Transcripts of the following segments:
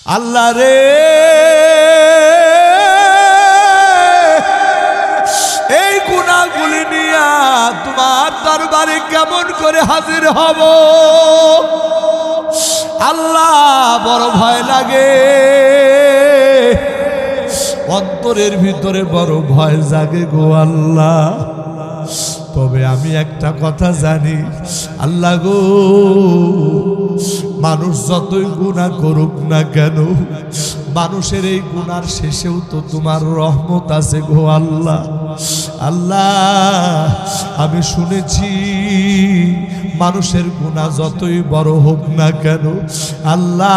আল্লাহ রে এই গুনাহগুলি নিয়া তোমার দরবারে কেমন করে হাজির হব আল্লাহ বড় ভয় লাগে অন্তরের ভিতরে বড় ভয় জাগে গো আল্লাহ তবে আমি একটা কথা জানি আল্লাহ গো মানুষ যতই গুনাহ করুক না কেন মানুষের এই গুনার শেষেও তো তোমার রহমত আছে গো আল্লাহ আল্লাহ আমি শুনেছি মানুষের গুনাহ যতই বড় হোক না কেন আল্লাহ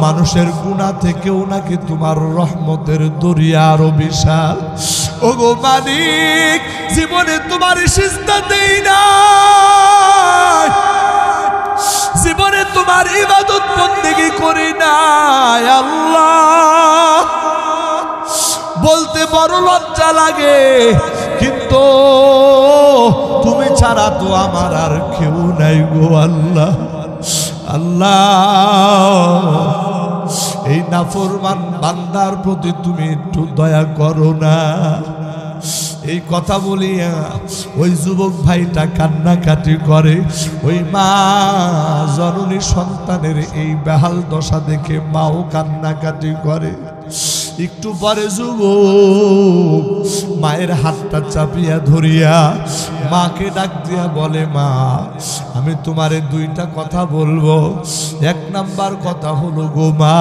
মানুষের গুনাহ থেকেও নাকি তোমার রহমতের দরিয়া আরো বিশাল ওগো মালিক জীবনে তোমার সিজদা দেই না জীবনে তোমার ইবাদত বন্দেগী করি না আল্লাহ বলতে বড় লজ্জা লাগে কিন্তু তুমি ছাড়া তো আমার আর কেউ নাই গো আল্লাহ আল্লাহ এই নাফরমান বান্দার প্রতি তুমি একটু দয়া করো না এই কথা বলিয়া ওই যুবক ভাইটা কান্নাকাটি করে ওই মা জননী সন্তানের এই বেহাল দশা দেখে মাও কান্নাকাটি করে একটু পরে যুবক মায়ের হাতটা চাপিয়া ধরিয়া মাকে ডাক দিয়া বলে মা আমি তোমারে দুইটা কথা বলবো এক নাম্বার কথা হলো গো মা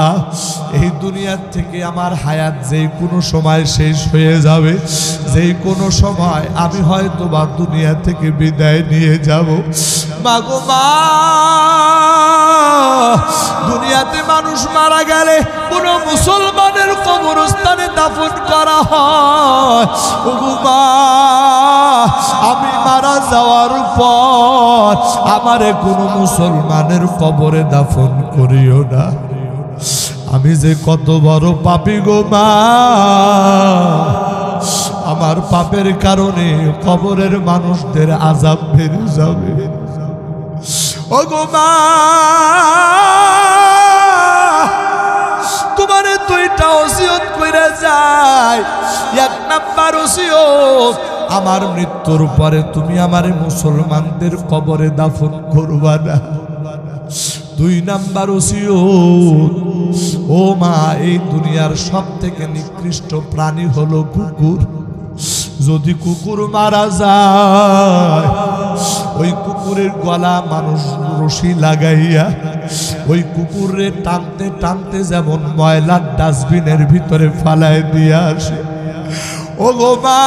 এই দুনিয়ার থেকে আমার হায়াত যেই কোনো সময় শেষ হয়ে যাবে যেই কোনো সময় আমি হয়তো বা দুনিয়া থেকে বিদায় নিয়ে যাব মা গো মা দুনিয়াতে মানুষ মারা গেলে কোনো মুসলমানের কবরস্থানে দাফন করা হয় ওগো মা আমি মারা যাওয়ার পর আমারে কোনো মুসলমানের কবরে দাফন করিও না আমি যে কত বড় পাপী গো মা আমার পাপের কারণে কবরের মানুষদের আযাব বেড়ে যাবে ওগো মা তোমারে দুইটা ওসিয়ত কইরা যায় এক নাম্বার ওসিয়ত আমার মৃত্যুর পরে তুমি আমারে মুসলমানদের কবরে দাফন করবা না দুই নাম্বার ওসিয়ত ও মা এই দুনিয়ার সবথেকে নিকৃষ্ট প্রাণী হলো কুকুর যদি কুকুর মারা যায় ওই কুকুরের গলা মানুষ রশি লাগাইয়া ওই কুকুরে টানতে টানতে যেমন ময়লার ডাস্টবিনের ভিতরে ফালায় দিয়ে আসে ও গো মা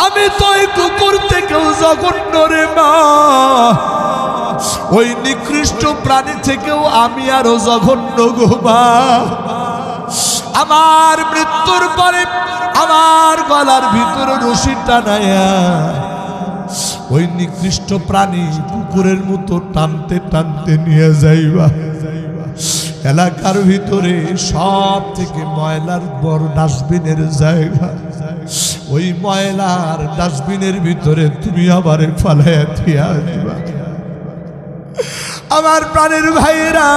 আমি তো ওই কুকুর থেকেও জঘন্য রে মা ওই নিকৃষ্ট প্রাণী থেকেও আমি আরো জঘন্য গো মা আমার মৃত্যুর পরে আমার গলার ভিতরে রশি টানায়া ওই নিকৃষ্ট প্রাণী কুকুরের মতো টানতে টানতে নিয়ে যাইবা এলাকার ভিতরে সব থেকে ময়লার বড় ডাস্টবিনের জায়গা ওই ময়লার ডাস্টবিনের ভিতরে তুমি আমারে ফালাইয়া দিয়া দিবা আমার প্রাণের ভাইরা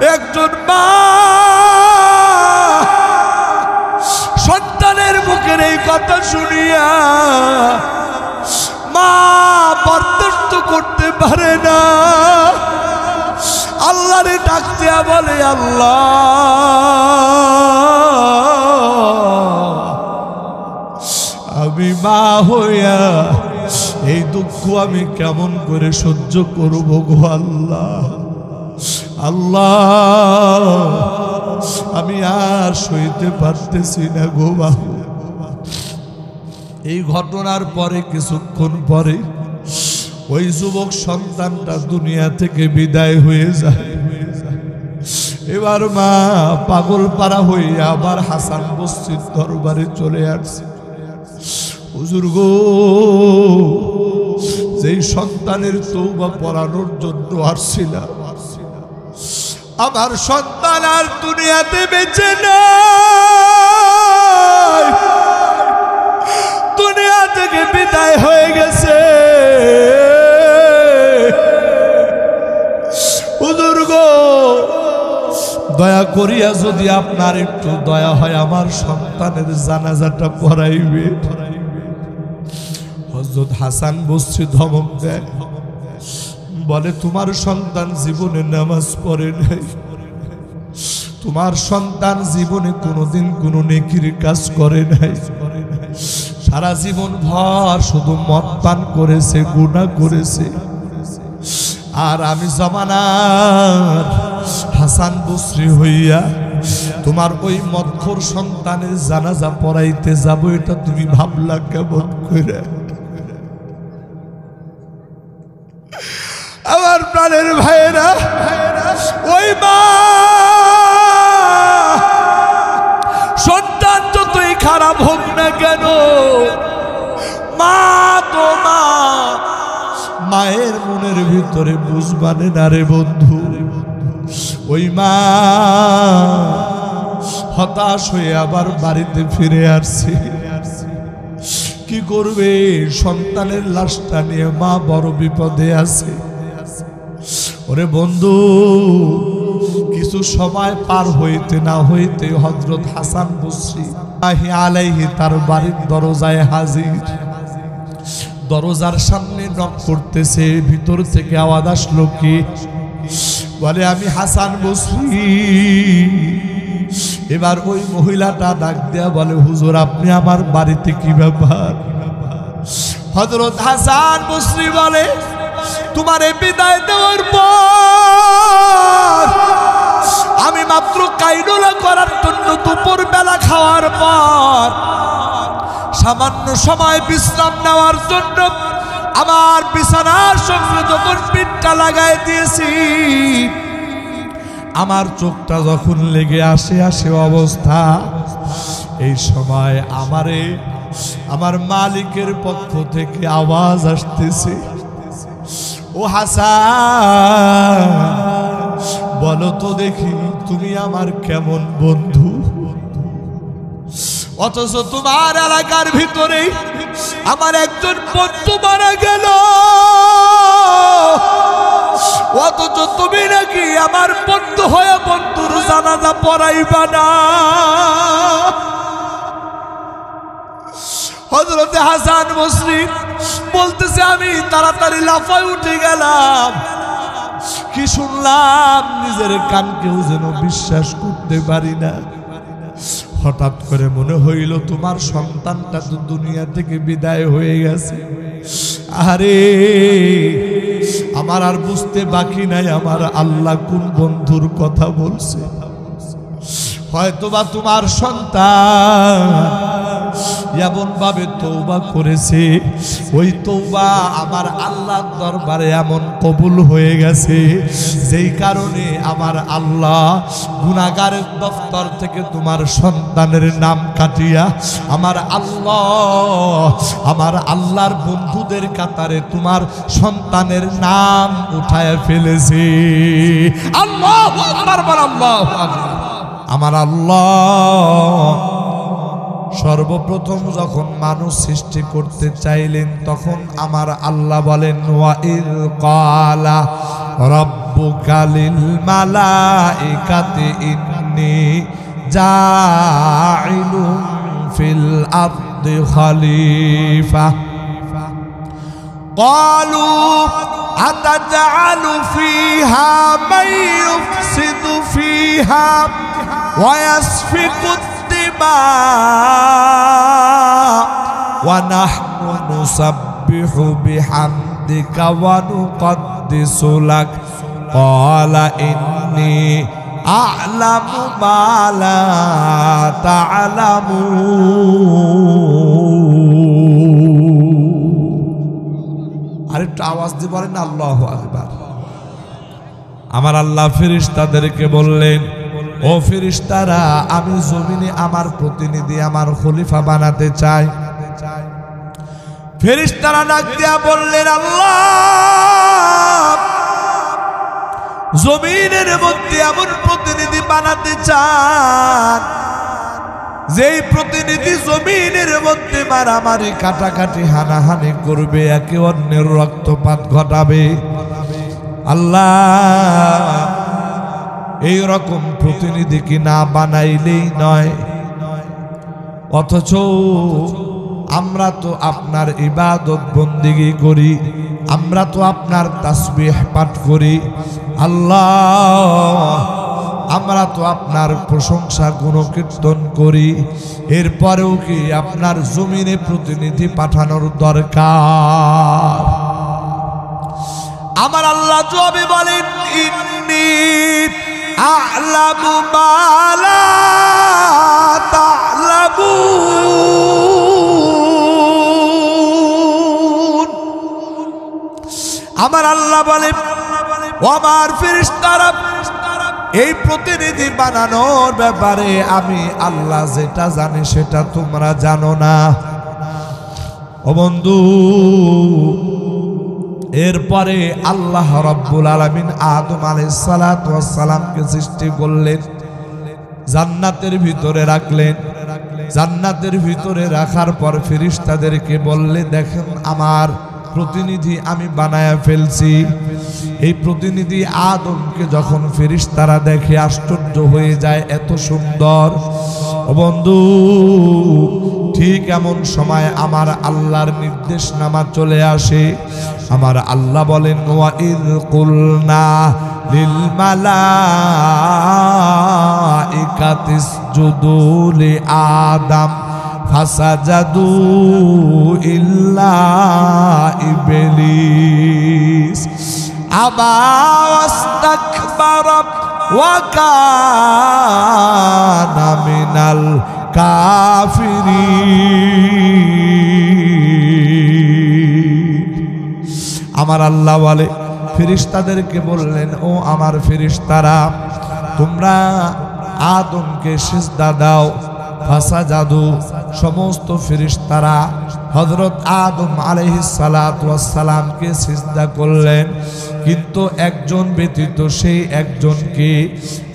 একজন মা সন্তানের মুখের এই কথা শুনিয়া মা বরদাস্ত করতে পারে না আল্লাহরে ডাক দিয়া বলে আল্লাহ আমি মা হইয়া এই দুঃখ আমি কেমন করে সহ্য করব গো আল্লাহ আল্লাহ আমি আর সইতে পারতেছি না গো বাবু এই ঘটনার পরে কিছুক্ষণ পরে ওই যুবক সন্তানটা দুনিয়া থেকে বিদায় হয়ে যায় এবার মা পাগল পাড়া হইয়া আবার হাসান বস্তির দরবারে চলে আসছে হুজুর গো যেই সন্তানের তওবা পড়ানোর জন্য আসছিলাম আমার সন্তান আর দুনিয়াতে বেঁচে নাই দুনিয়া থেকে বিদায় হয়ে গেছে দয়া করিয়া যদি আপনার একটু দয়া হয় আমার সন্তানের জানাজাটা পড়াইবে। হযরত হাসান বসরি ধমক দেয়, বলে তোমার সন্তান জীবনে নামাজ পড়ে নাই, তোমার সন্তান জীবনে কোনোদিন কোনো নেকির কাজ করে নাই, সারা জীবন ভর শুধু মদ পান করেছে, গুনাহ করেছে। আর আমি জামানার হাসান বসরি হইয়া তোমার ওই মদখোর সন্তানের জানাজা পড়াইতে যাব, এটা তুমি ভাবলা কেমন করে? আমার প্রাণের ভাইয়েরা, ওই মা সন্তান যতই খারাপ হোক না কেন, মা তো মা, মায়ের মনের ভিতরে বুঝবানে না রে বন্ধু। ওই মা হতাশ হয়ে আবার বাড়িতে ফিরে আসছে। কি করবে? সন্তানের লাশটা নিয়ে মা বড় বিপদে আছে। ওরে বন্ধু, কিছু সময় পার হইতে না হইতে হযরত হাসান বসরি আলাইহি তার বাড়ির দরজায় হাজির। দরজার সামনে নক করতেছে, ভিতর থেকে আওয়াজ আসলো কি? বলে আমি হাসান বসরি। এবার ওই মহিলাটা ডাক দেয়া বলে, হুজুর আপনি আমার বাড়িতে, কি ব্যাপার? হযরত হাসান বসরি বলে, তোমারে বিদায় দেওয়ার পর আমি মাত্র কাইলুলা করার জন্য দুপুর বেলা খাওয়ার পর সামান্য সময় বিশ্রাম নেওয়ার জন্য আমার বিছানার সঙ্গে যখন পিঠটা লাগাই দিয়েছি, আমার চোখটা যখন লেগে আসে অবস্থা, এই সময় আমারে আমার মালিকের পক্ষ থেকে আওয়াজ আসতেছে, ও হাসান বলো তো দেখি তুমি আমার কেমন বন্ধু? অথচ তোমার এলাকার ভিতরে আমার একজন বন্ধু মারা গেল, অথচ তুমি নাকি আমার বন্ধু হয়ে বন্ধুর জানাজা পড়াইবা না। হযরত হাসান বসরি বলতেছে, আমি তাড়াতাড়ি লাফায় উঠে গেলাম। কি শুনলাম নিজের কানকেও যেন বিশ্বাস করতে পারি না। হঠাৎ করে মনে হইল তোমার সন্তানটা তো দুনিয়া থেকে বিদায় হয়ে গেছে। আরে আমার আর বুঝতে বাকি নাই আমার আল্লাহ কোন বন্ধুর কথা বলছে। হয়তোবা তোমার সন্তান এমন ভাবে তওবা করেছে, ওই তওবা আমার আল্লাহর দরবারে এমন কবুল হয়ে গেছে, যেই কারণে আমার আল্লাহ গুনাহগারের দফতর থেকে তোমার সন্তানের নাম কাটিয়া আমার আল্লাহর বন্ধুদের কাতারে তোমার সন্তানের নাম উঠায় ফেলেছে। আল্লাহু আকবার, আল্লাহু আকবার। আমার আল্লাহ সর্বপ্রথম যখন মানুষ সৃষ্টি করতে চাইলেন, তখন আমার আল্লাহ বলেন, ওয়াইল ক্বালা রাব্বুকা লিল মালাইকাতি ইন্নী জাইলুন ফিল আরদি খলিফা ক্বালু আতাজআলু ফিহা মান ইউফসিদু ফিহা ওয়া ইয়াসফিকু ونحن نسبح بحمدك ونقدس لك قال إني أعلم ما لا تعلمون। আরেকটু আওয়াজ দিয়ে বলেন আল্লাহু আকবার। আমার আল্লাহ ফেরেশতাদেরকে বললেন, ও ফেরেশতারা, আমি জমিনে আমার প্রতিনিধি, আমার খলিফা বানাতে চাই। ফেরেশতারা ডাক দিয়া বললেন, আল্লাহ জমিনের মধ্যে এমন প্রতিনিধি বানাতে চান যেই প্রতিনিধি জমিনের মধ্যে মারামারি, কাটাকাটি, হানাহানি করবে, একে অন্যের রক্তপাত ঘটাবে। আল্লাহ এই রকম প্রতিনিধি কি না বানাইলেই নয়। অথচ আমরা তো আপনার ইবাদত বন্দেগী করি, আমরা তো আপনার তাসবিহ পাঠ করি আল্লাহ, আমরা তো আপনার প্রশংসা গুণকীর্তন করি, এরপরেও কি আপনার জমিনে প্রতিনিধি পাঠানোর দরকার? আমার আল্লাহ জবাবে বলেন, ইন্নী আ'লামু মা লা তা'লামুন। আমার আল্লাহ বলে, ও আমার ফেরেশতারা, এই প্রতিনিধি বানানোর ব্যাপারে আমি আল্লাহ যেটা জানি সেটা তোমরা জানো না। ও বন্ধু, এরপরে আল্লাহ রাব্বুল আলামিন আদম আলাইহিস সালাতু ওয়াস সালামকে সৃষ্টি করলেন, জান্নাতের ভিতরে রাখলেন। জান্নাতের ভিতরে রাখার পর ফেরেশতাদেরকে বললে, দেখেন আমার প্রতিনিধি আমি বানায়া ফেলছি। এই প্রতিনিধি আদমকে যখন ফেরেশতারা দেখে আশ্চর্য হয়ে যায়, এত সুন্দর। ও বন্ধু, ঠিক এমন সময় আমার আল্লাহর নির্দেশনামা চলে আসে। আমার আল্লাহ বলেন, ওয়া ইয কুলনা লিল মালাইকাতি ইসজুদু লি আদম ফাসাজাদু ইল্লা ইবলিস আবা ওয়াস্তাকবারা ওয়া কানা মিনাল কাফিরিন। আমার আল্লাহ বলে, ফেরেশতাদেরকে বললেন, ও আমার ফেরেশতারা, তোমরা আদমকে সিজদা দাও। ফাসাজাদু, সমস্ত ফেরেশতারা হযরত আদম আলাইহিস সালাতু ওয়াস সালামকে সিজদা করলেন, কিন্তু একজন ব্যতীত, সেই একজনকে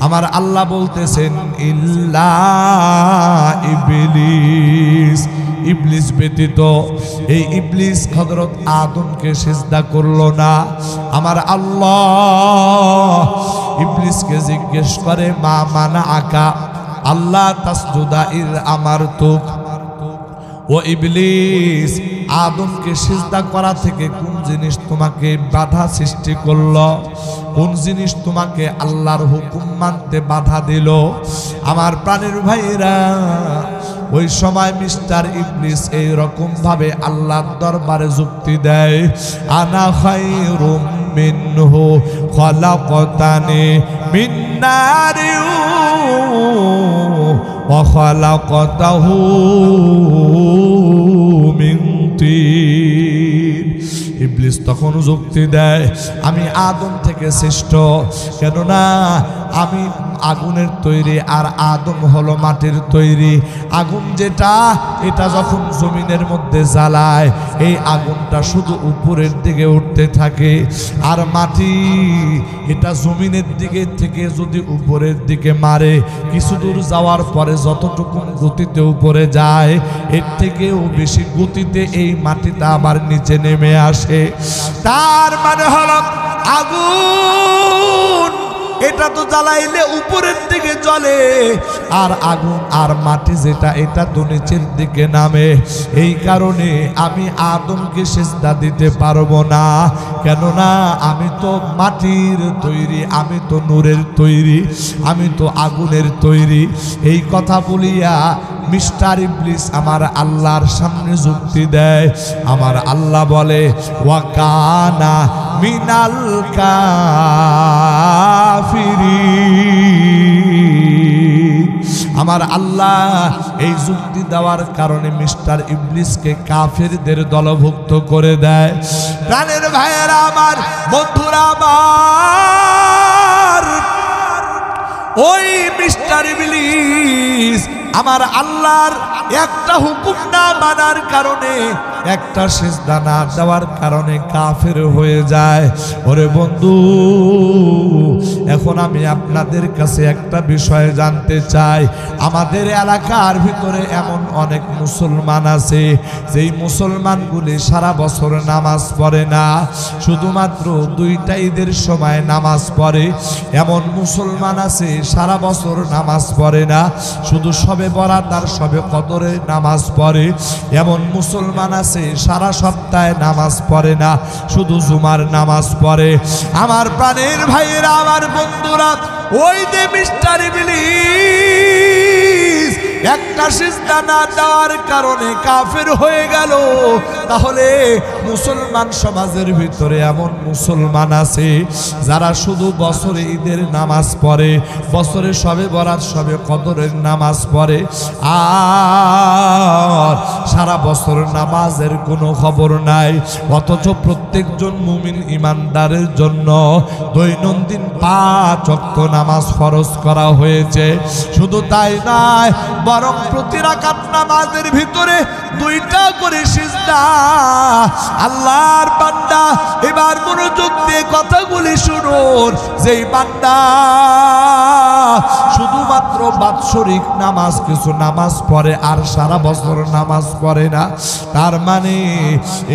আমার আল্লাহ বলতেছেন, ইল্লা ইবলিস, ইবলিস ব্যতীত। এই ইবলিস হযরত আদমকে সিজদা করলো না। আমার আল্লাহ ইবলিসকে জিজ্ঞেস করে, মা মানা আকা আল্লাহ তাসজুদা ইয আমারতুক। ও ইবলিস, আদমকে সিজদা করা থেকে কোন জিনিস তোমাকে বাধা সৃষ্টি করলো? কোন জিনিস তোমাকে আল্লাহর হুকুম মানতে বাধা দিল? আমার প্রাণের ভাইরা, ওই সময় মিস্টার ইবলিস এই রকম ভাবে আল্লাহর দরবারে যুক্তি দেয়, আনা খায়রুম মিনহু খলাকতানি মিন নারিন ওয়া খলাকতাহু মিন তিন। ইবলিস তখন যুক্তি দেয়, আমি আদম থেকে শ্রেষ্ঠ, কেননা আমি আগুনের তৈরি আর আদম হলো মাটির তৈরি। আগুন যেটা, এটা যখন জমিনের মধ্যে জ্বালায়, এই আগুনটা শুধু উপরের দিকে উঠতে থাকে, আর মাটি এটা জমিনের দিকে থেকে যদি উপরের দিকে মারে, কিছু দূর যাওয়ার পরে যতটুকু গতিতে উপরে যায়, এর থেকেও বেশি গতিতে এই মাটিটা আবার নিচে নেমে আসে। তার মানে হলো আগুন এটা তো জ্বালাইলে উপরের দিকে জ্বলে, আর আগুন আর মাটি যেটা, এটা তো নিচের দিকে নামে। এই কারণে আমি আদমকে সিজদা দিতে পারবো না, কেননা আমি তো মাটির তৈরি, আমি তো নূরের তৈরি, আমি তো আগুনের তৈরি। এই কথা বলিয়া মিস্টার ইবলিস আমার আল্লাহর সামনে যুক্তি দেয়। আমার আল্লাহ বলে, ওয়া কানা মিনাল কাফিরিন। আমার আল্লাহ এই যুক্তি দেওয়ার কারণে মিস্টার ইবলিসকে কাফেরদের দলভুক্ত করে দেয়। প্রাণের ভাইয়েরা আমার, বন্ধুরা আমার, ওই মিস্টার ইবলিস আমার আল্লাহর একটা হুকুম না মানার কারণে একটা সিজদা না দেওয়ার কারণে কাফের হয়ে যায়। ওরে বন্ধু, এখন আমি আপনাদের কাছে একটা বিষয় জানতে চাই। আমাদের এলাকার ভিতরে এমন অনেক মুসলমান আছে যেই মুসলমানগুলি সারা বছর নামাজ পড়ে না, শুধুমাত্র দুইটা ঈদের সময় নামাজ পড়ে। এমন মুসলমান আছে সারা বছর নামাজ পড়ে না, শুধু শবে বরাত আর শবে কদরে নামাজ পড়ে। এমন মুসলমান আছে সারা সপ্তাহে নামাজ পড়ে না, শুধু জুমার নামাজ পড়ে। আমার প্রাণের ভাইয়েরা, আমার বন্ধুরা, ওই যে মিস্টার ইবলিস একটা সিজদা না দেওয়ার কারণে কাফের হয়ে গেল। তাহলে মুসলমান সমাজের ভিতরে এমন মুসলমান আছে যারা শুধু বছরে ঈদের নামাজ পড়ে, বছরে শবে বরাত শবে কদরের নামাজ পড়ে, আর সারা বছর নামাজের কোনো খবর নাই। অথচ প্রত্যেকজন মুমিন ইমানদারের জন্য দৈনন্দিন 5 ওয়াক্ত নামাজ ফরজ করা হয়েছে। শুধু তাই নয়, বরং প্রতি রাকাত নামাজের ভিতরে 2টা করে সিজদা। আল্লাহর বান্দা, এবার মনোযোগ দিয়ে কথাগুলি শুনুন। যেই বান্দা শুধুমাত্র বাৎসরিক নামাজ কিছু নামাজ পড়ে আর সারা বছর নামাজ পড়ে না, তার মানে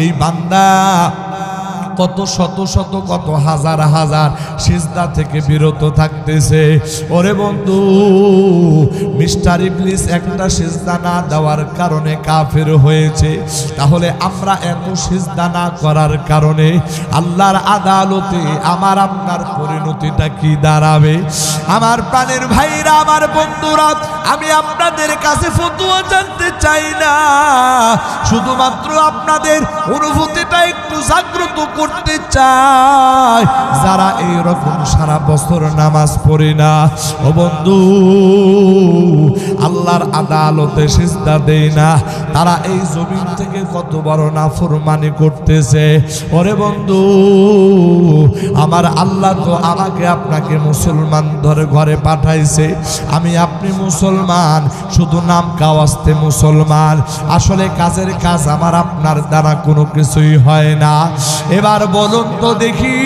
এই বান্দা কত শত শত কত হাজার হাজার সিজদা থেকে বিরত থাকতেছে। ওরে বন্ধু, মিস্টার ইবলিস একটা সিজদা না দেওয়ার কারণে কাফের হয়েছে। তাহলে আমরা এত সিজদা না করার কারণে আল্লাহর আদালতে আমার আপনার পরিণতিটা কি দাঁড়াবে? আমার প্রাণের ভাইরা, আমার বন্ধুরা, আমি আপনাদের কাছে ফতোয়া জানতে চাই না, শুধুমাত্র আপনাদের অনুভূতিটা একটু জাগ্রত করতে চাই। যারা এই রকম সারা বছর নামাজ পড়ে না, ও বন্ধু, আল্লাহর আদালতে সিজদা দেয় না, তারা এই জমিন থেকে কত বড় নাফরমানি করতেছে। ওরে বন্ধু, আমার আল্লাহ তো আমাকে আপনাকে মুসলমান ধরে ঘরে পাঠাইছে। আমি আপনি মুসলমান, শুধু নাম কাওয়াস্তে মুসলমান, আসলে কাজের কাজ আমার আপনার দ্বারা কোনো কিছুই হয় না। এবার বলুন তো দেখি,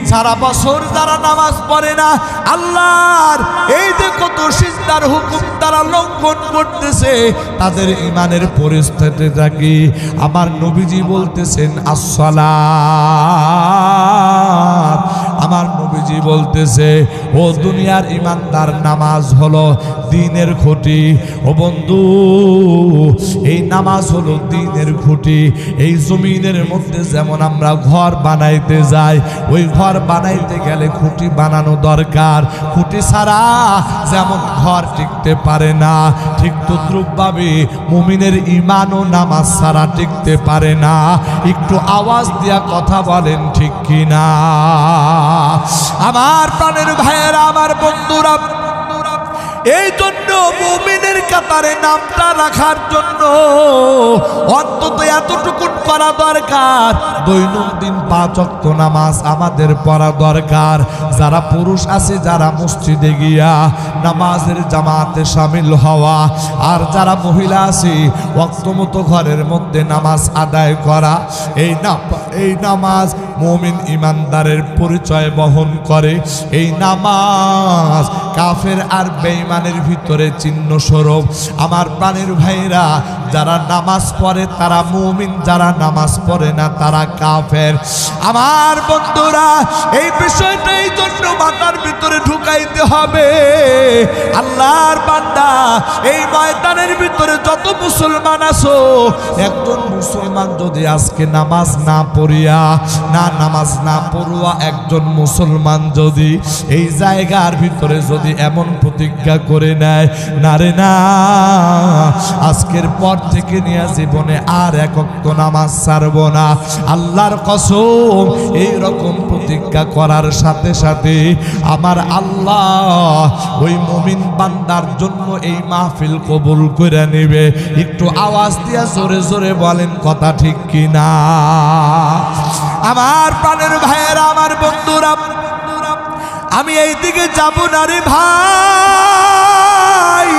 সারা বছর যারা নামাজ পড়ে না, আল্লাহর এই যে কত সিজদার হুকুম তারা লঙ্ঘন করতেছে, তাদের ইমানের পরিস্থিতিটা কি? আমার নবীজি বলতেছেন আসসালাত। আমার নবীজি বলতেছে, ও দুনিয়ার ইমানদার, নামাজ হলো দ্বীনের খুঁটি। ও বন্ধু, এই নামাজ হলো দ্বীনের খুঁটি। এই জমিনের মধ্যে যেমন আমরা ঘর বানাইতে যাই, ওই ঘর বানাইতে গেলে খুঁটি বানানো দরকার। খুঁটি ছাড়া যেমন ঘর টিকতে পারে না, ঠিক তদ্রূপভাবে মুমিনের ঈমানও নামাজ ছাড়া টিকতে পারে না। একটু আওয়াজ দিয়া কথা বলেন, ঠিক কিনা? আমার প্রাণের ভাইয়েরা, আমার বন্ধুরা, এই জন্য মুমিনের কাতারে নামটা রাখার জন্য অন্তত এতটুকু করা দরকার, দৈনন্দিন 5 ওয়াক্ত নামাজ আমাদের পড়া দরকার। যারা পুরুষ আছে, যারা মসজিদে গিয়া নামাজের জামাতে শামিল হওয়া, আর যারা মহিলা আছে ওয়াক্ত মতো ঘরের মধ্যে নামাজ আদায় করা। এই নামাজ মুমিন ইমানদারের পরিচয় বহন করে। এই নামাজ কাফের আর বেঈমানের ভিতরে চিহ্ন স্বরূপ। আমার প্রাণের ভাইরা, যারা নামাজ পড়ে তারা মুমিন, যারা নামাজ পড়ে না তারা কাফের। আমার বন্ধুরা, এই বিষয়টা এই জন্য মাথার ভিতরে ঢুকাইতে হবে। আল্লাহর বান্দা, এই ময়দানের ভিতরে যত মুসলমান আছো, একজন মুসলমান যদি আজকে নামাজ না পড়িয়া, নামাজ না পড়ুয়া একজন মুসলমান যদি এই জায়গার ভিতরে যদি এমন প্রতিজ্ঞা করে নেয়, না রে না, আজকের পর থেকে নিয়ে জীবনে আর 1 ওয়াক্ত নামাজ ছাড়ব না, আল্লাহর কসম, এই রকম প্রতিজ্ঞা করার সাথে সাথে আমার আল্লাহ ওই মুমিন বান্দার জন্য এই মাহফিল কবুল করে নেবে। একটু আওয়াজ দিয়া জোরে জোরে বলেন, কথা ঠিক কিনা? আমার প্রাণের ভাইয়েরা, আমার বন্ধুরা, আমি এই দিকে যাব না রে ভাই,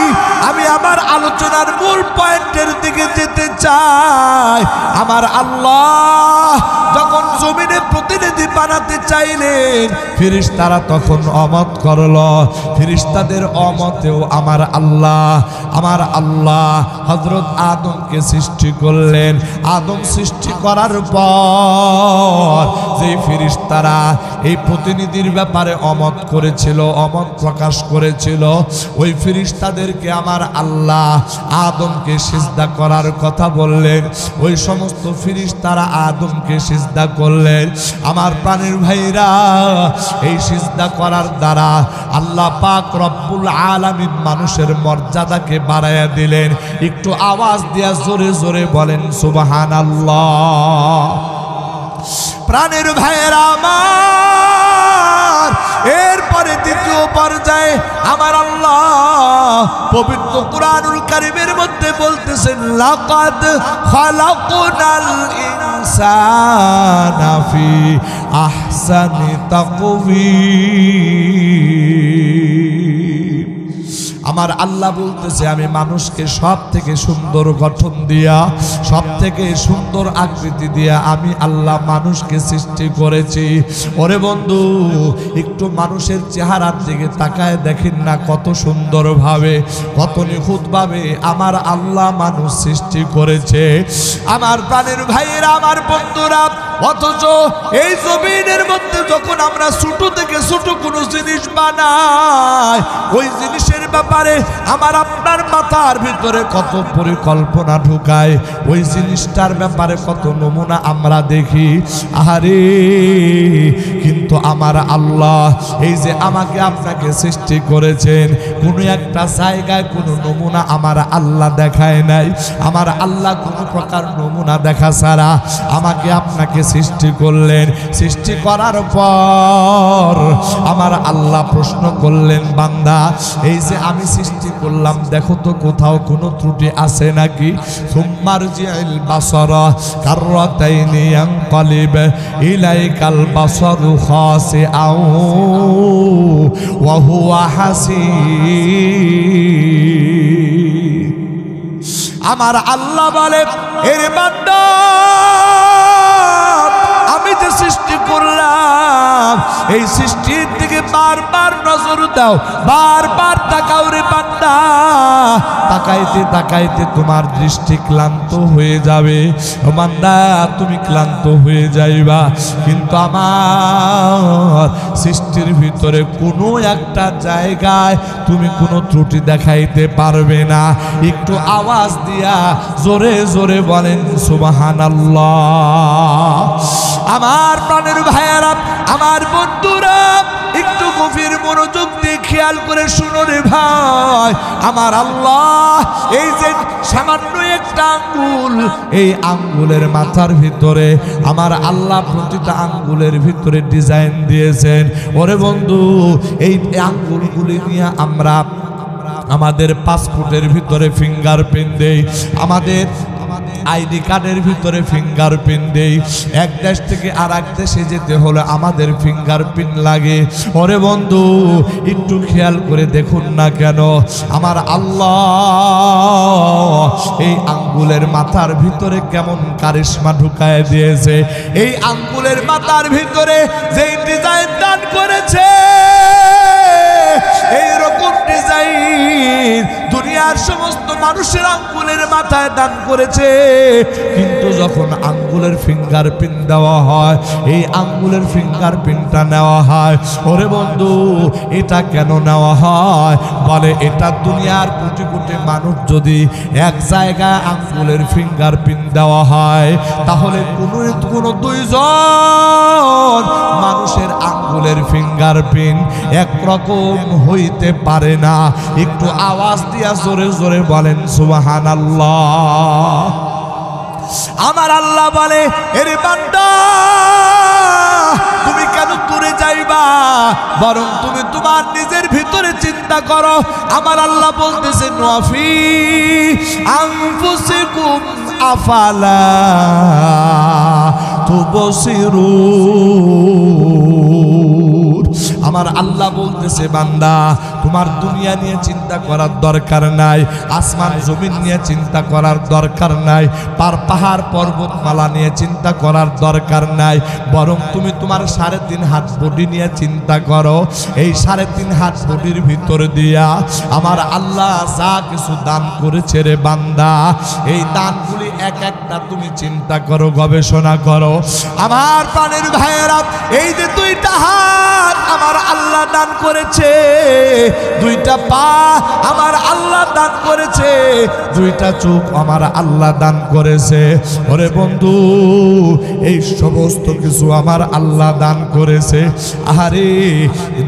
আমি আমার আলোচনার মূল পয়েন্টের দিকে যেতে চাই। আমার আল্লাহ যখন জমিনে প্রতিনিধি বানাতে চাইলেন, ফেরেশতারা তখন অমত করল। ফেরেশতাদের অমতেও আমার আল্লাহ হযরত আদমকে সৃষ্টি করলেন। আদম সৃষ্টি করার পর যে ফেরেশতারা এই প্রতিনিধির ব্যাপারে অমত করেছিল, অমত প্রকাশ করেছিল, ওই ফেরেশতাদেরকে আমার আল্লাহ আদমকে সিজদা করার কথা বললেন। ওই সমস্ত ফেরেশতারা আদমকে সিজদা করলেন। আমার প্রাণের ভাইরা, এই সিজদা করার দ্বারা আল্লাহ পাক রব্বুল আলামিন মানুষের মর্যাদাকে বাড়াইয়া দিলেন। একটু আওয়াজ দিয়া জোরে জোরে বলেন সুবহানাল্লাহ। প্রাণের ভাইরা আমার, এরপরে দ্বিতীয় পর্যায়ে আমার আল্লাহ পবিত্র কুরআনুল কারীমের মধ্যে বলতেছেন, লাকাদ খালাকনাল ইনসানা ফি আহসানি তাকওয়িম। আমার আল্লাহ বলতেছে, আমি মানুষকে সব থেকে সুন্দর গঠন দিয়া, সব থেকে সুন্দর আকৃতি দিয়া আমি আল্লাহ মানুষকে সৃষ্টি করেছি। ওরে বন্ধু, একটু মানুষের চেহারার দিকে তাকায় দেখেন না, কত সুন্দরভাবে, কত নিখুঁতভাবে আমার আল্লাহ মানুষ সৃষ্টি করেছে। আমার প্রাণের ভাইয়েরা, আমার বন্ধুরা, অথচ এই জমিনের মধ্যে যখন আমরা ছোট থেকে ছোট কোনো জিনিস বানাই, ওই জিনিসের ব্যাপারে আমার আপনার মাথার ভিতরে কত পরিকল্পনা ঢুকায়, ওই জিনিসটার ব্যাপারে কত নমুনা আমরা দেখি। আরে কিন্তু আমার আল্লাহ এই যে আমাকে আপনাকে সৃষ্টি করেছেন, কোনো একটা জায়গায় কোনো নমুনা আমার আল্লাহ দেখায় নাই। আমার আল্লাহ কোনো প্রকার নমুনা দেখা ছাড়া আমাকে আপনাকে সৃষ্টি করলেন। সৃষ্টি করার পর আমার আল্লাহ প্রশ্ন করলেন, বান্দা, এই যে আমি সৃষ্টি করলাম, দেখো তো কোথাও কোনো ত্রুটি আছে নাকি? সুম্মারজিল বাসারা কাররাতাইনি ইয়ানকালিব ইলাইকাল বাসারু খাসিআউ ওয়া হুয়া হাসিব। আমার আল্লাহ বলে, এর বান্দা, আমি যে সৃষ্টি করলাম, এই সৃষ্টির দিকে বারবার নজর দাও, বারবার তাকাও রে বান্দা। তাকাইতে তাকাইতে তোমার দৃষ্টি ক্লান্ত হয়ে যাবে। ও বান্দা, তুমি ক্লান্ত হয়ে যাইবা, কিন্তু আমার সৃষ্টির ভিতরে কোনো একটা জায়গায় তুমি কোনো ত্রুটি দেখাইতে পারবে না। একটু আওয়াজ দিয়া জোরে জোরে বলেন সুবহানাল্লাহ। আমার প্রাণের ভাইয়েরা, আমার বন্ধুরা, একটু গভীর মনোযোগ দিয়ে খেয়াল করে শুনো রে ভাই। আমার আল্লাহ এই যে সামান্য একটা আঙ্গুল, এই আঙ্গুলের মাথার ভিতরে আমার আল্লাহ প্রতিটা আঙ্গুলের ভিতরে ডিজাইন দিয়েছেন। ওরে বন্ধু, এই আঙ্গুলগুলি নিয়ে আমরা আমাদের পাসপোর্টের ভিতরে ফিঙ্গারপ্রিন্ট দেই, আমাদের আইডি কার্ডের ভিতরে ফিঙ্গারপ্রিন্ট দেই। এক দেশ থেকে আর এক দেশে যেতে হলে আমাদের ফিঙ্গারপ্রিন্ট লাগে। ওরে বন্ধু, একটু খেয়াল করে দেখুন না কেন আমার আল্লাহ এই আঙ্গুলের মাথার ভিতরে কেমন কারিশমা ঢুকায় দিয়েছে। এই আঙ্গুলের মাথার ভিতরে যেই ডিজাইন দান করেছে, এইরকম ডিজাইন দুনিয়ার সমস্ত মানুষের আঙ্গুলের মাথায় দান করেছে। কিন্তু যখন আঙ্গুলের ফিঙ্গারপ্রিন্ট দেওয়া হয়, এই আঙ্গুলের ফিঙ্গারপ্রিন্টটা নেওয়া হয়, ওরে বন্ধু, এটা কেন নেওয়া হয়? বলে, এটা দুনিয়ার কোটি কোটি মানুষ যদি এক জায়গায় আঙ্গুলের ফিঙ্গারপ্রিন্ট দেওয়া হয়, তাহলে কোনো দুইজন মানুষের আঙ্গুলের ফিঙ্গারপ্রিন্ট একরকম হইতে পারে না। একটু আওয়াজ দিয়া জোরে জোরে বলেন সুবহানাল্লাহ। আমার আল্লাহ বলে, এরে বান্দা, তুমি কেন দূরে যাইবা? বরং তুমি তোমার নিজের ভিতরে চিন্তা করো। আমার আল্লাহ বলতেছে, নফি আনফুসিকুম আফালা তুবসিরুন। আমার আল্লাহ বলতেছে বান্দা তোমার দুনিয়া নিয়ে চিন্তা করার দরকার নাই, আসমান জমিন নিয়ে চিন্তা করার দরকার নাই, পাহাড় পর্বতমালা নিয়ে চিন্তা করার দরকার নাই, বরং তুমি তোমার 3.5 হাত বডি নিয়ে চিন্তা করো। এই 3.5 হাত বডির ভিতর দিয়া আমার আল্লাহ যা কিছু দান করেছে রে বান্দা, এই দানগুলি এক একটা তুমি চিন্তা করো, গবেষণা করো। আমার প্রাণের ভাইয়েরা, এই যে 2টা হাত আমার আল্লাহ দান করেছে, 2টা পা আমার আল্লাহ দান করেছে, 2টা চোখ আমার আল্লাহ দান করেছে। ওরে বন্ধু, এই সমস্ত কিছু আমার আল্লাহ দান করেছে। আরে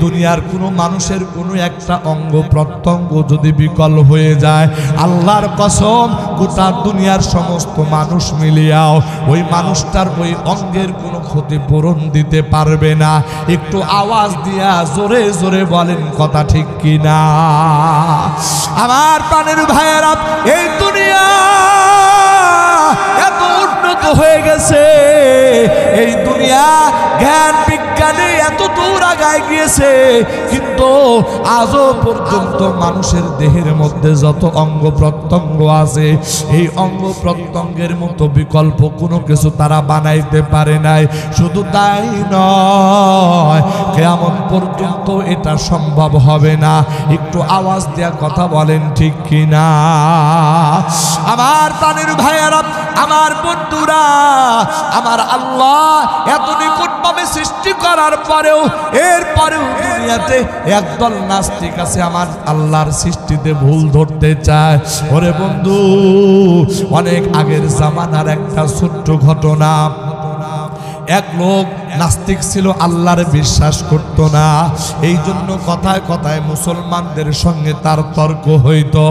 দুনিয়ার কোনো মানুষের কোনো একটা অঙ্গ প্রত্যঙ্গ যদি বিকল হয়ে যায়, আল্লাহর কসম গোটা দুনিয়ার সমস্ত মানুষ মিলিয়াও ওই মানুষটার ওই অঙ্গের কোনো ক্ষতিপূরণ দিতে পারবে না। একটু আওয়াজ দিয়া জোরে জোরে বলেন কথা ঠিক কিনা? আমার প্রাণের ভাইয়েরা, এই দুনিয়া এত উন্নত হয়ে গেছে, এই দুনিয়া জ্ঞান বিজ্ঞানে এত দূর আগায় গিয়েছে, কিন্তু আজও পর্যন্ত মানুষের দেহের মধ্যে যত অঙ্গ প্রত্যঙ্গ আছে, এই অঙ্গ প্রত্যঙ্গের মতো বিকল্প কোনো কিছু তারা বানাইতে পারে নাই। শুধু তাই নয়, কিয়ামত পর্যন্ত এটা সম্ভব হবে না। একটু আওয়াজ দেয়া কথা বলেন ঠিক কিনা? আমার প্রাণের ভাইয়েরা, আমার বন্ধুরা, আমার আল্লাহ এত নিকটভাবে সৃষ্টি করার পরেও এরপরেও দুনিয়াতে একদল নাস্তিক আছে আমার আল্লাহর সৃষ্টিতে ভুল ধরতে চায়। ওরে বন্ধু, অনেক আগের জামানার একটা ছোট্ট ঘটনা। এক লোক নাস্তিক ছিল, আল্লাহর বিশ্বাস করত না, এই জন্য কথায় কথায় মুসলমানদের সঙ্গে তার তর্ক হইতো।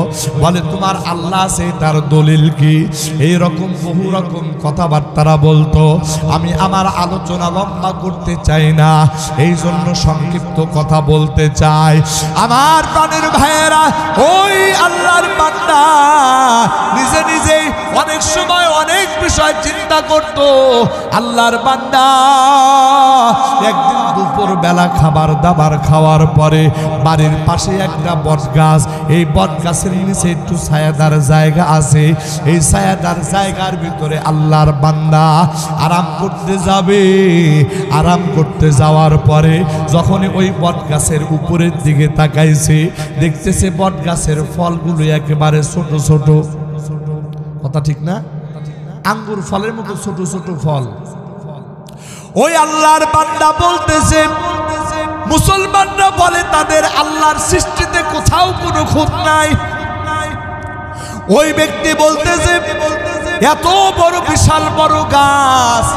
বলে তোমার আল্লাহ আছে, তার দলিল কি? এই রকম বহু রকম কথাবার্তারা বলতো। আমি আমার আলোচনা লম্বা করতে চাই না, এই জন্য সংক্ষিপ্ত কথা বলতে চাই। আমার প্রাণের ভাইয়েরা, ওই আল্লাহর বান্দা নিজে নিজেই অনেক সময় অনেক বিষয় চিন্তা করত। আল্লাহর বান্দা একদিন দুপুর বেলা খাবার দাবার খাওয়ার পরে বাড়ির পাশে একটা বট গাছ, এই বট গাছের নিচে একটু ছায়াদার জায়গা আছে, এই ছায়াদার জায়গার ভিতরে আল্লাহর বান্দা আরাম করতে যাবে। আরাম করতে যাওয়ার পরে যখন ওই বট গাছের উপরের দিকে তাকাইছে, দেখতেছে বট গাছের ফলগুলো একেবারে ছোট ছোট। কথা ঠিক না? আঙ্গুর ফলের মতো ছোট ছোট ফল। ওই আল্লাহর বান্দা বলতেছে, মুসলমানরা বলে তাদের আল্লাহর সৃষ্টিতে কোথাও কোনো খুঁত নাই। ওই ব্যক্তি বলতেছে, এত বড় বিশাল বড় গাছ,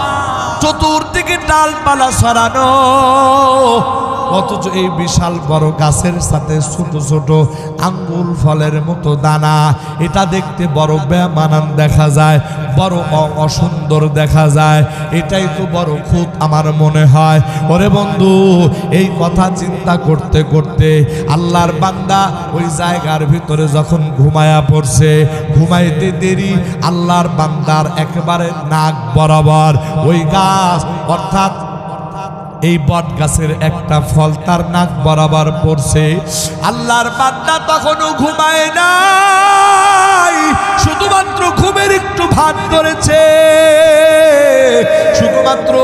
চতুর্দিকে ডালপালা ছড়ানো, অথচ এই বিশাল বড় গাছের সাথে ছোট ছোট আঙ্গুল ফলের মতো দানা, এটা দেখতে বড় বেমানান দেখা যায়, বড় অসুন্দর দেখা যায়। এটাই তো বড় খুঁত আমার মনে হয়। ওরে বন্ধু, এই কথা চিন্তা করতে করতে আল্লাহর বান্দা ওই জায়গার ভিতরে যখন ঘুমায়া পড়ছে, ঘুমাইতে দেরি আল্লাহর বান্দার একেবারে নাক বরাবর ওই গাছ, অর্থাৎ এই বট গাছের একটা ফল তার নাক বরাবর পড়ছে। আল্লাহর বান্দা তখনও ঘুমায় নাই, শুধুমাত্র ঘুমের একটু ভাগ ধরেছে, শুধুমাত্র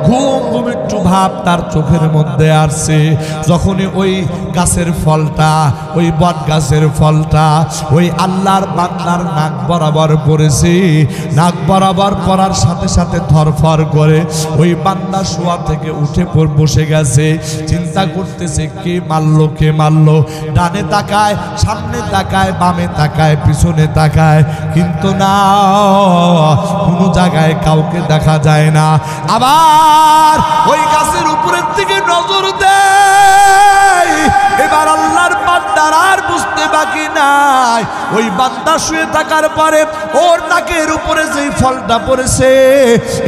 ঘুম একটু ভাব তার চোখের মধ্যে আসছে। যখনই ওই গাছের ফলটা, ওই বট গাছের ফলটা ওই আল্লাহর বান্দার নাক বরাবর পড়েছে, নাক বরাবর পড়ার সাথে সাথে ধরফর করে ওই বান্দা শোয়া থেকে উঠে বসে গেছে। চিন্তা করতেছে কে মারলো, কে মারলো। ডানে তাকায়, সামনে তাকায়, বামে তাকায়, পিছনে তাকায়, কিন্তু না, কোনো জায়গায় কাউকে দেখা যায় না। আবার ওই গাছের উপরের দিকে নজর দেয়, এবার আল্লাহর বান্দার আর বুঝতে বাকি না নাই। ওই বান্দা শুয়ে থাকার পরে ওর নাকের উপরে যেই ফলটা পড়েছে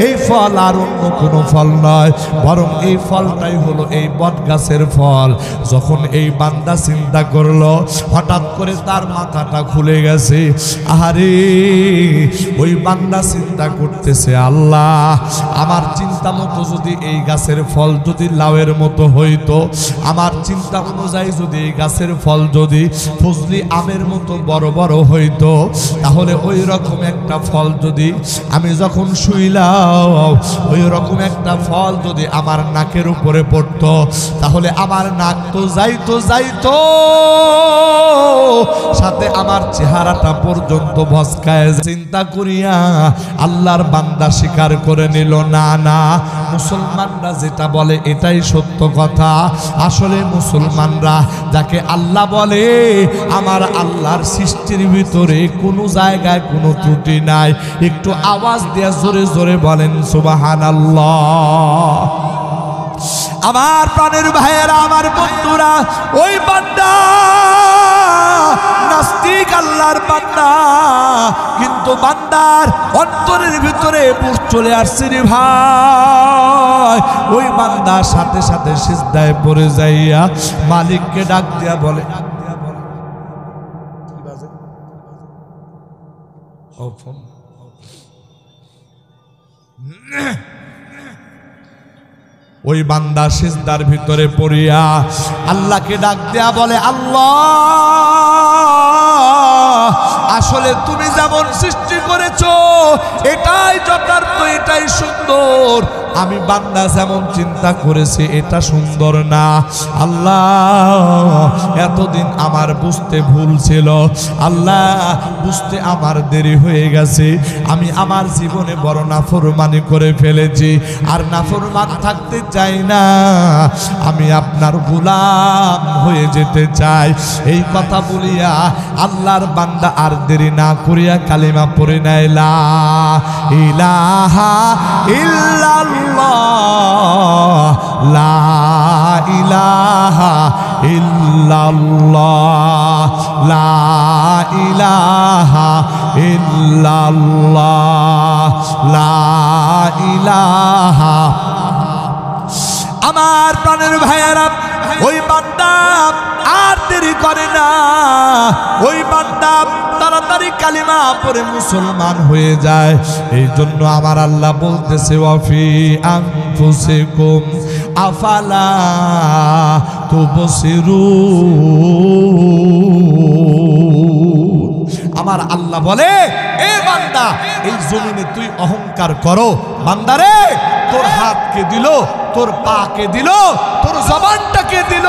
এই ফল আর অন্য কোনো ফল নয়, বরং এই ফলটাই হলো এই বট গাছের ফল। যখন এই বান্দা চিন্তা করলো, হঠাৎ করে তার মাথাটা খুলে গেছে। আরে ওই বান্দা চিন্তা করতেছে, আল্লাহ আমার চিন্তা মতো যদি এই গাছের ফল যদি লাউয়ের মতো হইতো, আমার চিন্তা অনুযায়ী যদি এই গাছের ফল যদি ফজলি আমের মতো বড় বড় হইতো, তাহলে ওই রকম একটা ফল যদি আমি যখন শুইলাম ওই রকম একটা ফল যদি আমার নাকের উপরে পড়তো, তাহলে আমার নাক তো যাইতো সাথে আমার চেহারাটা পর্যন্ত ভস্কায়। চিন্তা করিয়া আল্লাহর বান্দা স্বীকার করে নিল, না না মুসলমানরা যেটা বলে এটাই সত্য কথা। আসলে মুসলমানরা যাকে আল্লাহ বলে, আমার আল্লাহর সৃষ্টির ভিতরে কোনো জায়গায় কোনো ত্রুটি নাই। একটু আওয়াজ দিয়ে জোরে জোরে বলেন সুবহানাল্লাহ। আমার প্রাণের ভাইয়েরা, আমার বন্ধুরা, ওই বান্দা নাস্তিক আল্লাহর বান্দা, কিন্তু বান্দার অন্তরের ভিতরে বুঝ চলে আসছে রে ভাই। ওই বান্দা সাথে সাথে সিজদায় পড়ে যাইয়া মালিককে ডাক দিয়া বলে, ওই বান্দা সিজদার ভিতরে পড়িয়া আল্লাহকে ডাক দেয়া বলে, আল্লাহ আসলে তুমি যেমন সৃষ্টি করেছো এটাই যথার্থ, এটাই সুন্দর। আমি বান্দা যেমন চিন্তা করেছি এটা সুন্দর না। আল্লাহ এতদিন আমার বুঝতে ভুল ছিল, আল্লাহ বুঝতে আমার দেরি হয়ে গেছে। আমি আমার জীবনে বড় নাফরমানি করে ফেলেছি, আর নাফরমান থাকতে চাই না। আমি আপনার গোলাম হয়ে যেতে চাই। এই কথা বলিয়া আল্লাহর বান্দা আর দেরি না করিয়া কালিমা পড়ে নেয়, লা ইলাহা ইল্লাল্লাহ, লা ইলাহা ইল্লাল্লাহ, লা ইলাহা ইল্লাল্লাহ, লা ইলাহা। আমার প্রাণের ভাইয়েরা, ওই বান্দা আর দেরি করে না। ওই বান্দা তাড়াতাড়ি কালিমা পড়ে মুসলমান হয়ে যায়। এই জন্য আমার আল্লাহ বলতেছে, ওয়াফি আনফুসিকুম আফালা তুবসিরুন। আমার আল্লাহ বলে, এ বান্দা এই জমিনে তুই অহংকার করো। বান্দারে তোর হাতকে দিল, তোর পাকে দিল, তোর জবানটাকে দিল,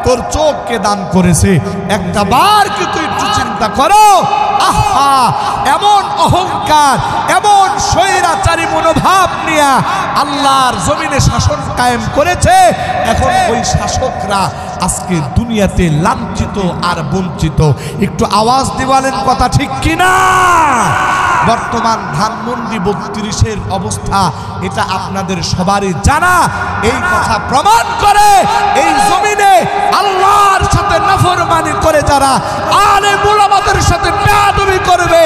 তোর চোখকে দান করেছে। একটা বার কি তুই একটু চিন্তা করো, আহা এমন অহংকার, এমন স্বৈরাচারী মনোভাব নিয়ে আল্লাহর জমিনে শাসন কায়েম করেছে। এখন ওই শাসকরা আজকে দুনিয়াতে লাঞ্ছিত আর বঞ্চিত। একটু আওয়াজ দিবেন, কথা ঠিক কিনা? বর্তমান ধানমন্ডি 32-এর অবস্থা এটা আপনাদের সবারই জানা। এই কথা প্রমাণ করে এই জমিনে আল্লাহর সাথে নাফরমানি করে যারা আলেম উলামাদের সাথে বেয়াদবি করবে,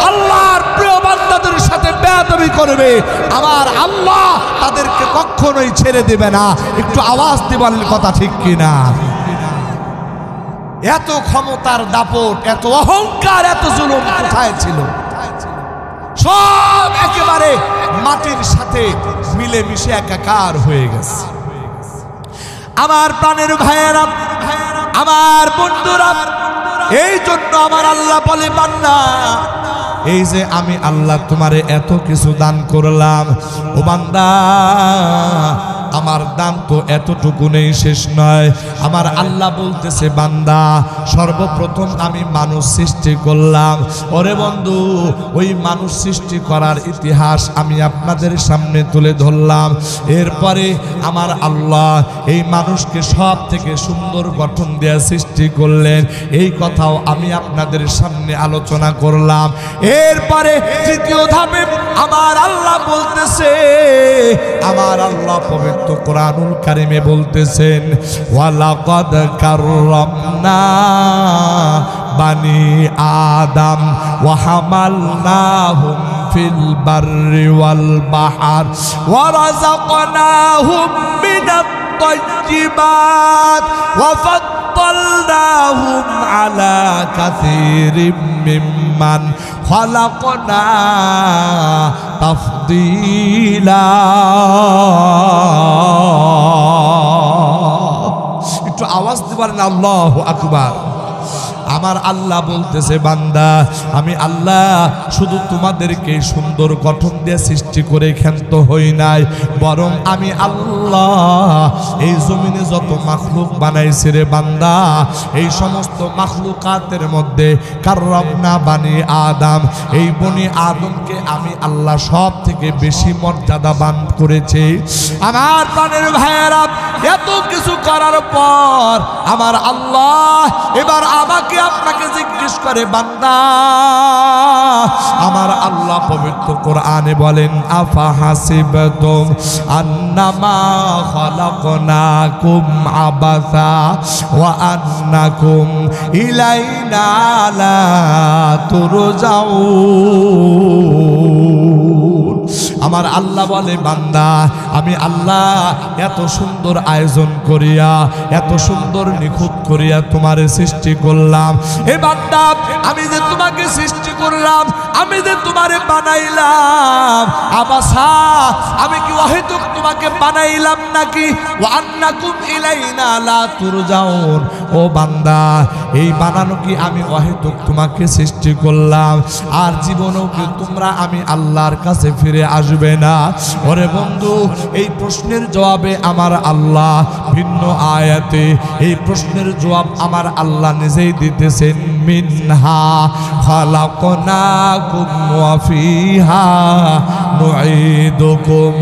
আল্লাহর প্রিয় বান্দাদের সাথে বেয়াদবি করবে, আমার আল্লাহ তাদেরকে কখনোই ছেড়ে দেবে না। একটু আওয়াজ দিবেন, কথা ঠিক কিনা? এত ক্ষমতার দাপট, এত অহংকার, এত জুলুম কোথায় ছিল? সব একেবারে মাটির সাথে মিলেমিশে একাকার হয়ে গেছে। আমার প্রাণের ভাইয়েরা, আমার বন্ধুরা, এই জন্য আমার আল্লাহ বলে, বান্দা এই যে আমি আল্লাহ তোমারে এত কিছু দান করলাম, ও বান্দা আমার দান তো এতটুকু নেই, শেষ নয়। আমার আল্লাহ বলতেছে, বান্দা সর্বপ্রথম আমি মানুষ সৃষ্টি করলাম। ওরে বন্ধু, ওই মানুষ সৃষ্টি করার ইতিহাস আমি আপনাদের সামনে তুলে ধরলাম। এরপরে আমার আল্লাহ এই মানুষকে সব থেকে সুন্দর গঠন দেয়া সৃষ্টি করলেন, এই কথাও আমি আপনাদের সামনে আলোচনা করলাম। এরপরে তৃতীয় ধাপে আমার আল্লাহ বলতেছে, আমার আল্লাহ পবিত্র পবিত্র কোরআনুল কারিমে বলতেছেন ওয়ালাকাদ কাররামনা বানি আদম ওয়া হামালনাহুম ফিল বাররি ওয়াল বাহর ওয়া রাযাকনাহুম মিনাত তাইয়্যিবাত ওয়া ফাদ্দালনাহুম আলা কাসীরিম মিম্মান খালাকনা তাফদীলা। একটু আওয়াজ দিবেন আল্লাহু আকবার। আমার আল্লাহ বলতেছে বান্দা আমি আল্লাহ শুধু তোমাদেরকে সুন্দর গঠন দিয়ে সৃষ্টি করে ক্ষান্ত হই নাই, বরং আমি আল্লাহ এই জমিনে যত মাখলুক বানাইছি রে বান্দা, এই সমস্ত মাখলুকাতের মধ্যে কাররামনা বানি আদম, এই বনি আদমকে আমি আল্লাহ সব থেকে বেশি মর্যাদাবান করেছি। আমার প্রাণের ভাইয়েরা, এত কিছু করার পর আমার আল্লাহ এবার আমাকে আপনাকে জিজ্ঞেস করে বান্দা, আমার আল্লাহ পবিত্র কোরআনে বলেন আফা হাসিবতুম আন্নামা খালাকনাকুম আবাসা ওয়া আন্নাকুম ইলাইনা লা তুরজাউন। আমার আল্লাহ বলে বান্দা আমি আল্লাহ এত সুন্দর আয়োজন করিয়া এত সুন্দর নিখুঁত করিয়া তোমার সৃষ্টি করলাম। এ বান্দা আমি যে তোমাকে সৃষ্টি করলাম, আমি যে তোমারে বানাইলাম, আবাসা আমি কি অহেতুক তোমাকে বানাইলাম নাকি? ওয়া আন্নাকুম ইলাইনা লা তুরজাউন। ও বান্দা এই বানানো কি আমি অহেতুক তোমাকে সৃষ্টি করলাম? আর জীবনেও কি তোমরা আমি আল্লাহর কাছে ফিরে আসবে না? ওরে বন্ধু, এই প্রশ্নের জবাবে আমার আল্লাহ ভিন্ন আয়াতে এই প্রশ্নের জবাব আমার আল্লাহ নিজেই দিতেছেন মিনহা খালাকনাকুম ওয়া ফিহা নুঈদুকুম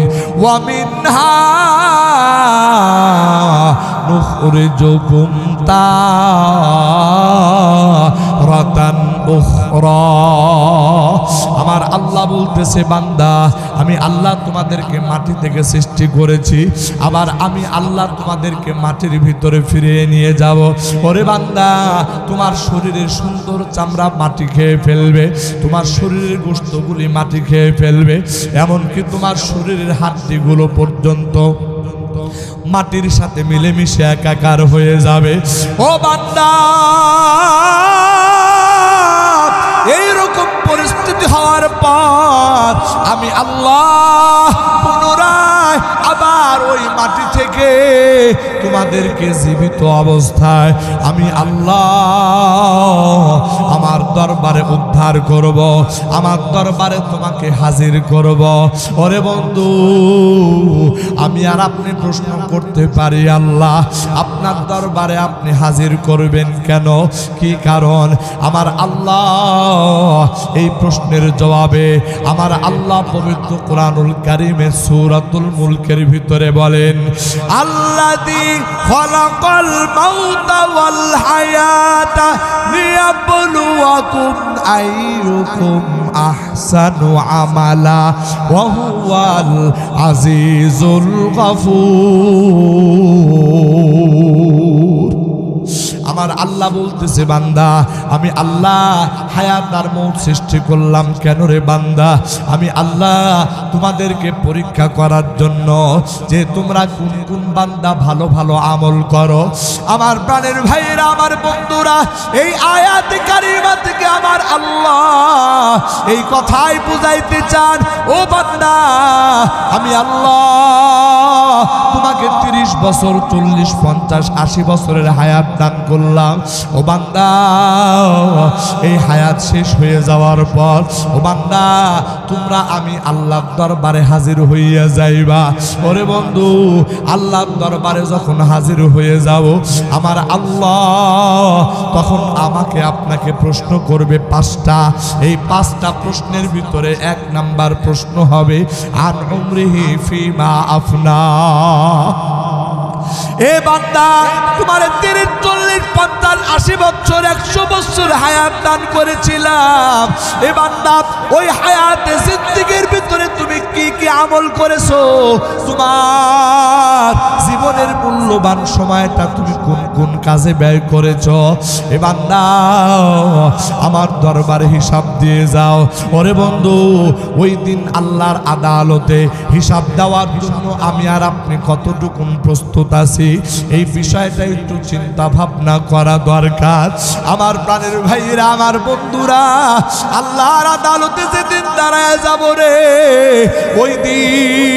ওয়া মিনহা নুখরিজুকুম তারাতান উখরা। আমার আল্লাহ বলতেছে বান্দা আমি আল্লাহ তোমাদেরকে মাটি থেকে সৃষ্টি করেছি, আবার আমি আল্লাহ তোমাদেরকে মাটির ভিতরে ফিরিয়ে নিয়ে যাব। ওরে বান্দা তোমার শরীরের সুন্দর চামড়া মাটি খেয়ে ফেলবে, তোমার শরীরের গোশতগুলি মাটি খেয়ে ফেলবে, এমনকি তোমার শরীরের হাড্ডিগুলো পর্যন্ত মাটির সাথে মিলেমিশে একাকার হয়ে যাবে। ও বান্দা এইরকম পরিস্থিতি হওয়ার পর আমি আল্লাহ পুনরায় আবার ওই মাটি থেকে তোমাদেরকে জীবিত অবস্থায় আমি আল্লাহ আমার দরবারে উদ্ধার করব, আমার দরবারে তোমাকে হাজির করব। ওরে বন্ধু আমি আর আপনি প্রশ্ন করতে পারি আল্লাহ আপনার দরবারে আপনি হাজির করবেন কেন? কি কারণ? আমার আল্লাহ এই প্রশ্নের জবাবে আমার আল্লাহ পবিত্র কোরআনুল কারীমে সূরাতুল মুলকের ভিতরে বলেন আল্লাযী খালাকাল মাউতা ওয়াল হায়াতা লিয়াবলুয়াকুম আইয়ুকুম আহসানু আমালা ওয়া হুয়াল আজিজুল গফুর। আমার আল্লাহ বলতেছে বান্দা আমি আল্লাহ হায়াত আর মৌত সৃষ্টি করলাম কেন রে বান্দা? আমি আল্লাহ তোমাদেরকে পরীক্ষা করার জন্য যে তোমরা কোন কোন বান্দা ভালো ভালো আমল করো। আমার প্রাণের ভাইয়েরা, আমার বন্ধুরা, এই আয়াত কারিমা থেকে আমার আল্লাহ এই কথাই বুঝাইতে চান ও বান্দা আমি আল্লাহ তোমাকে 30 বছর 40 50 80 বছরের হায়াত দান করলাম। ও বান্দা এই হায়াত শেষ হয়ে যাওয়ার পর ও বান্দা তোমরা আমি আল্লাহর দরবারে হাজির হইয়া যাইবা। ওরে বন্ধু আল্লাহর দরবারে যখন হাজির হয়ে যাব আমার আল্লাহ তখন আমাকে আপনাকে প্রশ্ন করবে 5টা। এই 5টা প্রশ্নের ভিতরে 1 নাম্বার প্রশ্ন হবে আন উমরিহি ফিমা আফনা। এ বান্দা তোমার 30 40 50 80 বছর 100 বছর হায়াত দান করেছিলাম। এ বান্দা ওই হায়াতে জিন্দেগীর ভিতরে তুমি কি কি আমল করেছো? তোমার মূল্যবান সময়টা তুমি কোন কোন কাজে ব্যয় করেছ। এ বান্দা আমার দরবারে হিসাব দিয়ে যাও। ওরে বন্ধু, ওই দিন আল্লাহর আদালতে হিসাব দেওয়ার জন্য আমি আর আপনি কতটুকুন প্রস্তুত আছি, এই বিষয়টা একটু চিন্তা ভাবনা করা দরকার। আমার প্রাণের ভাইরা, আমার বন্ধুরা, আল্লাহর আদালতে যেদিন দাঁড়ায় যাব রে, ওই দিন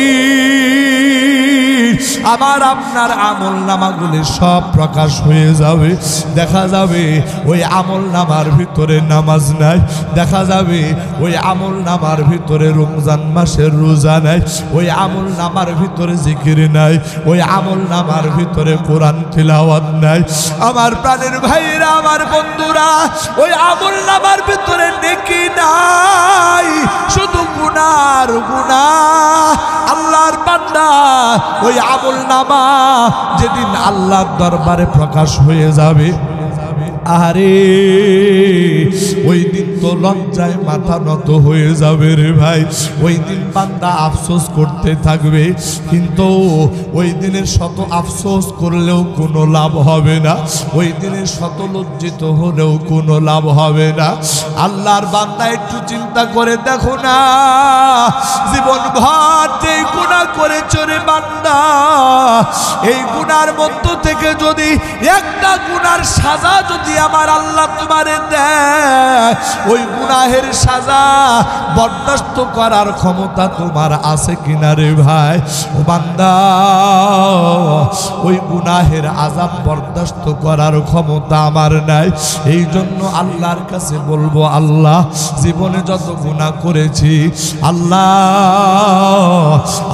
আমার আপনার আমল নামাগুলি সব প্রকাশ হয়ে যাবে। দেখা যাবে ওই আমল নামার ভিতরে নামাজ নাই, দেখা যাবে ওই আমল নামার ভিতরে রমজান মাসের রোজা নাই, ওই আমল নামার ভিতরে জিকির নাই, ওই আমল নামার ভিতরে কোরআন তিলাওয়াত নাই। আমার প্রাণের ভাইরা, আমার বন্ধুরা, ওই আমল নামার ভিতরে নেকি নাই, শুধু গুনার গুনাহ। আল্লাহর বান্দা, ওই আমল নামা যেদিন আল্লাহর দরবারে প্রকাশ হয়ে যাবে, আরে ওই দিন তো লজ্জায় মাথা নত হয়ে যাবে রে ভাই। ওই দিন বান্দা আফসোস করতে থাকবে, কিন্তু ওই দিনের শত আফসোস করলেও কোনো লাভ হবে না, ওই দিনের শত লজ্জিত হলেও কোনো লাভ হবে না। আল্লাহর বান্দা একটু চিন্তা করে দেখো না, জীবন ভর যেই গুনাহ করেছ রে বান্দা, এই গুনার মধ্য থেকে যদি একটা গুনার সাজা যদি আমার আল্লাহ তোমারে দেয়, ওই গুনাহের সাজা বরদাস্ত করার ক্ষমতা তোমার আছে কিনা রে ভাই? ও বান্দা, ওই গুনাহের আযাব বরদাস্ত করার ক্ষমতা আমার নাই। এই জন্য আল্লাহর কাছে বলবো, আল্লাহ জীবনে যত গুনাহ করেছি, আল্লাহ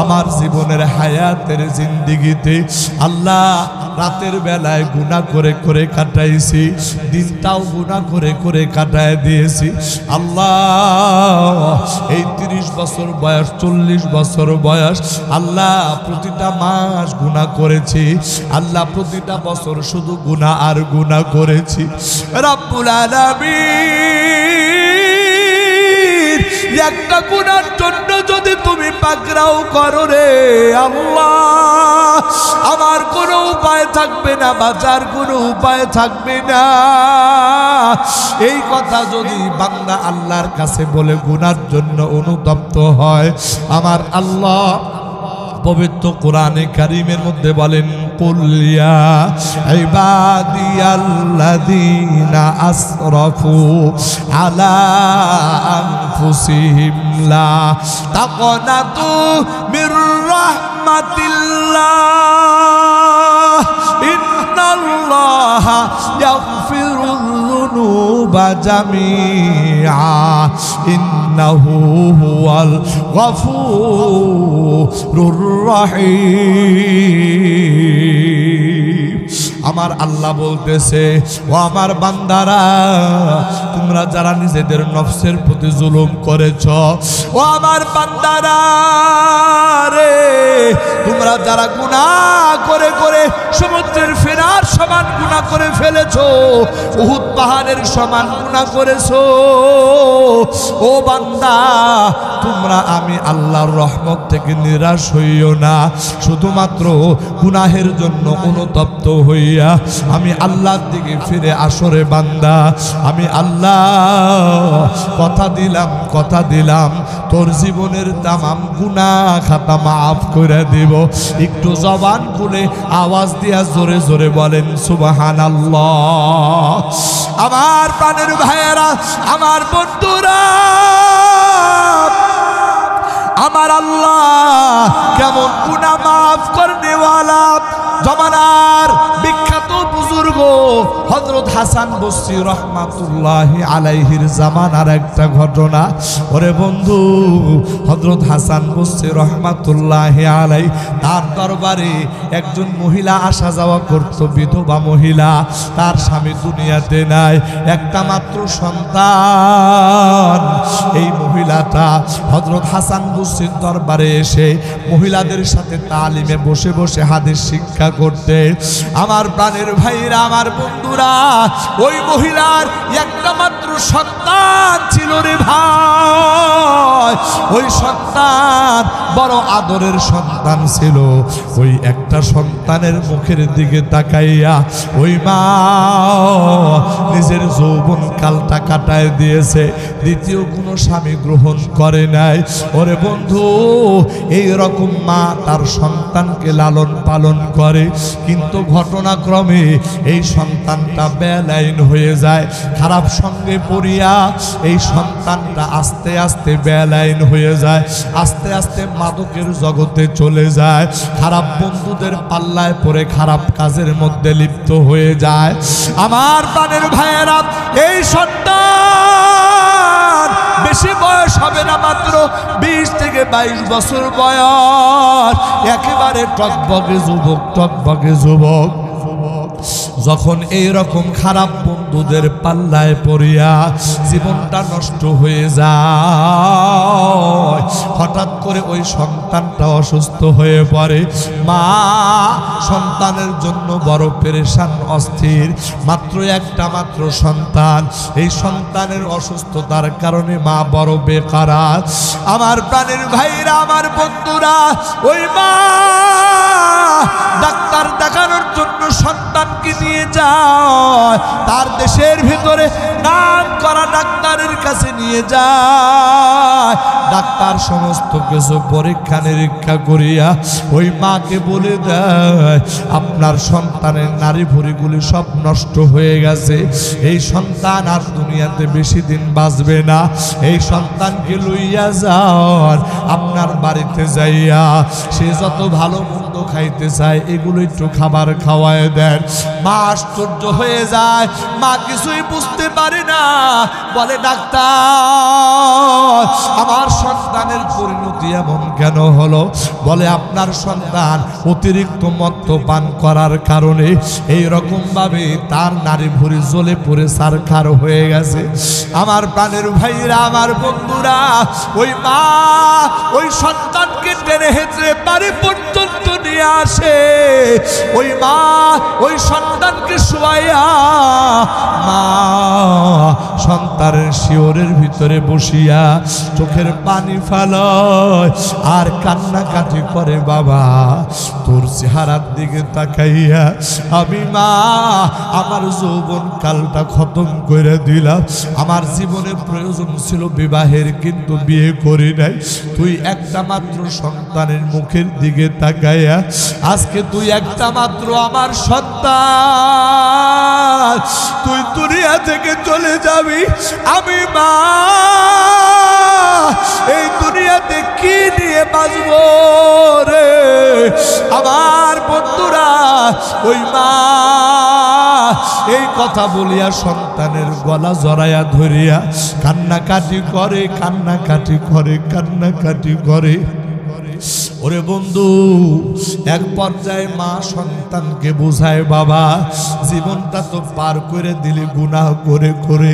আমার জীবনের হায়াতের জিন্দেগিতে আল্লাহ রাতের বেলায় গুনাহ করে করে কাটাইছি, দিনটাও গুনাহ করে করে কাটায় দিয়েছি। আল্লাহ এই 30 বছর বয়স, 40 বছর বয়স, আল্লাহ প্রতিটা মাস গুনাহ করেছি, আল্লাহ প্রতিটা বছর শুধু গুনাহ আর গুনাহ করেছি। রব্বুল আলামিন, একটা গুনার জন্য যদি তুমি পাকড়াও করো রে আল্লাহ, আমার কোনো উপায় থাকবে না, বাঁচার কোনো উপায় থাকবে না। এই কথা যদি বান্দা আল্লাহর কাছে বলে গুনার জন্য অনুতপ্ত হয়, আমার আল্লাহ পবিত্র কোরআনে কারীমের মধ্যে বলেন, কুল ইয়া ইবাদিয়াল্লাযীনা আসরাফু আলা আনফুসিহিম লা তাকনাতু মির রাহমাতিল্লাহ ইন্নাল্লাহা ইয়াগফিরুয যুনুবা জামিআ ইন্নাহু হুয়াল গফুরুর রহিম। আমার আল্লাহ বলতেছে, ও আমার বান্দারা, তোমরা যারা নিজেদের নফসের প্রতি জুলুম করেছ, ও আমার বান্দারা রে, তোমরা যারা গুনাহ করে করে সমুদ্রের ফেনার সমান গুনাহ করে ফেলেছো, উহুদ পাহাড়ের সমান গুনাহ করেছো, ও বান্দা তোমরা আমি আল্লাহর রহমত থেকে নিরাশ হইও না। শুধুমাত্র গুনাহের জন্য অনুতপ্ত হইয়া আমি আল্লাহর দিকে ফিরে আসরে বান্দা। আমি আল্লাহ কথা দিলাম তোর জীবনের তামাম গুনাহ খাতা মাফ করে দেব। একটু জবান খুলে আওয়াজ দিয়া জোরে জোরে বলেন সুবহানাল্লাহ। আমার প্রাণের ভাইয়েরা, আমার বন্ধুরা, আমার আল্লাহ কেমন গুনাহ মাফ করনেওয়ালা। জমানার বিখ্যাত বুজুর্গ হযরত হাসান বসরি রহমাতুল্লাহি আলাইহির জামানার একটা ঘটনা। ওরে বন্ধু, হযরত হাসান বসরি রহমাতুল্লাহি আলাই, তার দরবারে একজন মহিলা আসা যাওয়া করত, বিধবা মহিলা, তার স্বামী দুনিয়াতে নাই, একটা মাত্র সন্তান। এই মহিলাটা হযরত হাসান বসরির দরবারে এসে মহিলাদের সাথে তালিমে বসে বসে হাদিস শিক্ষা করতে। আমার প্রাণের ভাইরা, আমার বন্ধুরা, ওই মহিলার একটা মাত্র মাত্র সন্তান ছিল রে ভাই, ওই সন্তান বড় আদরের সন্তান ছিল। ওই একটা সন্তানের মুখের দিকে তাকাইয়া ওই মা নিজের যৌবন কালটা কাটায় দিয়েছে, দ্বিতীয় কোনো স্বামী গ্রহণ করে নাই। ওরে বন্ধু, এই রকম মা তার সন্তানকে লালন পালন করে, কিন্তু ঘটনাক্রমে এই সন্তানটা বেলাইন হয়ে যায়। খারাপ সঙ্গে পড়িয়া এই সন্তানটা আস্তে আস্তে বেলাইন হয়ে যায়, আস্তে আস্তে মাদকের জগতে চলে যায়, খারাপ বন্ধুদের পাল্লায় পড়ে খারাপ কাজের মধ্যে লিপ্ত হয়ে যায়। আমার প্রাণের ভাইয়েরা, এই সন্তান বেশি বয়স হবে না, মাত্র 20 থেকে 22 বছর বয়স, একেবারে টকবগে যুবক, টকবগে যুবক। যখন এই রকম খারাপ বন্ধুদের পাল্লায় পড়িয়া জীবনটা নষ্ট হয়ে যায়, হঠাৎ করে ওই সন্তানটা অসুস্থ হয়ে পড়ে। মা সন্তানের জন্য বড় পেরেশান, অস্থির। মাত্র একটা মাত্র সন্তান, এই সন্তানের অসুস্থতার কারণে মা বড় বেকারার। আমার প্রাণের ভাইরা, আমার বন্ধুরা, ওই মা ডাক্তার দেখানোর জন্য সন্তানকে নিয়ে যায়, তার দেশের ভিতরে নাম করা ডাক্তারের কাছে নিয়ে যায়। ডাক্তার সমস্ত কিছু পরীক্ষা নিরীক্ষা করিয়া ওই মাকে বলে দেয়, আপনার সন্তানের নারী ভুঁড়িগুলি সব নষ্ট হয়ে গেছে, এই সন্তান আর দুনিয়াতে বেশি দিন বাঁচবে না। এই সন্তানকে লইয়া যান আপনার বাড়িতে যাইয়া, সে যত ভালো মন্দ খাইতে চায় এগুলো একটু খাবার খাওয়ায় দেন। মা আশ্চর্য হয়ে যায়, মা কিছুই বুঝতে পারে না, বলে ডাক্তার আমার সন্তানের পরিণতি এমন কেন হলো? বলে আপনার সন্তান অতিরিক্ত মদ্যপান করার কারণে এই রকম ভাবে তার নারী ভুঁড়ি জ্বলে পড়ে সারখার হয়ে গেছে। আমার প্রাণের ভাইরা, আমার বন্ধুরা, ওই মা ওই সন্তানকে টেনে হেঁচড়ে বাড়ি পর্যন্ত নিয়ে আসে। ওই মা ওই সন্তানকে শুয়াইয়া মা সন্তানের শিওরের ভিতরে বসিয়া চোখের পানি ফেলায় আর কান্নাকাটি করে, বাবা তোর চেহারার দিকে তাকাইয়া আমি মা আমার যৌবন কালটা খতম করে দিলাম, আমার জীবনে প্রয়োজন ছিল বিবাহের কিন্তু বিয়ে করি নাই। তুই একটা মাত্র সন্তানের মুখের দিকে তাকাইয়া আজকে তুই একটা মাত্র আমার সন্তান, তুই দুনিয়া থেকে চলে যাবি। আমি মা এই দুনিয়াতে কি নিয়ে বাঁচবো রে? আমার বন্ধুরা, ওই মা এই কথা বলিয়া সন্তানের গলা জড়াইয়া ধরিয়া কান্নাকাটি করে, কান্নাকাটি করে, কান্নাকাটি করে। ওরে বন্ধু, এক পর্যায়ে মা সন্তানকে বোঝায়, বাবা জীবনটা তো পার করে দিলি গুনাহ করে করে,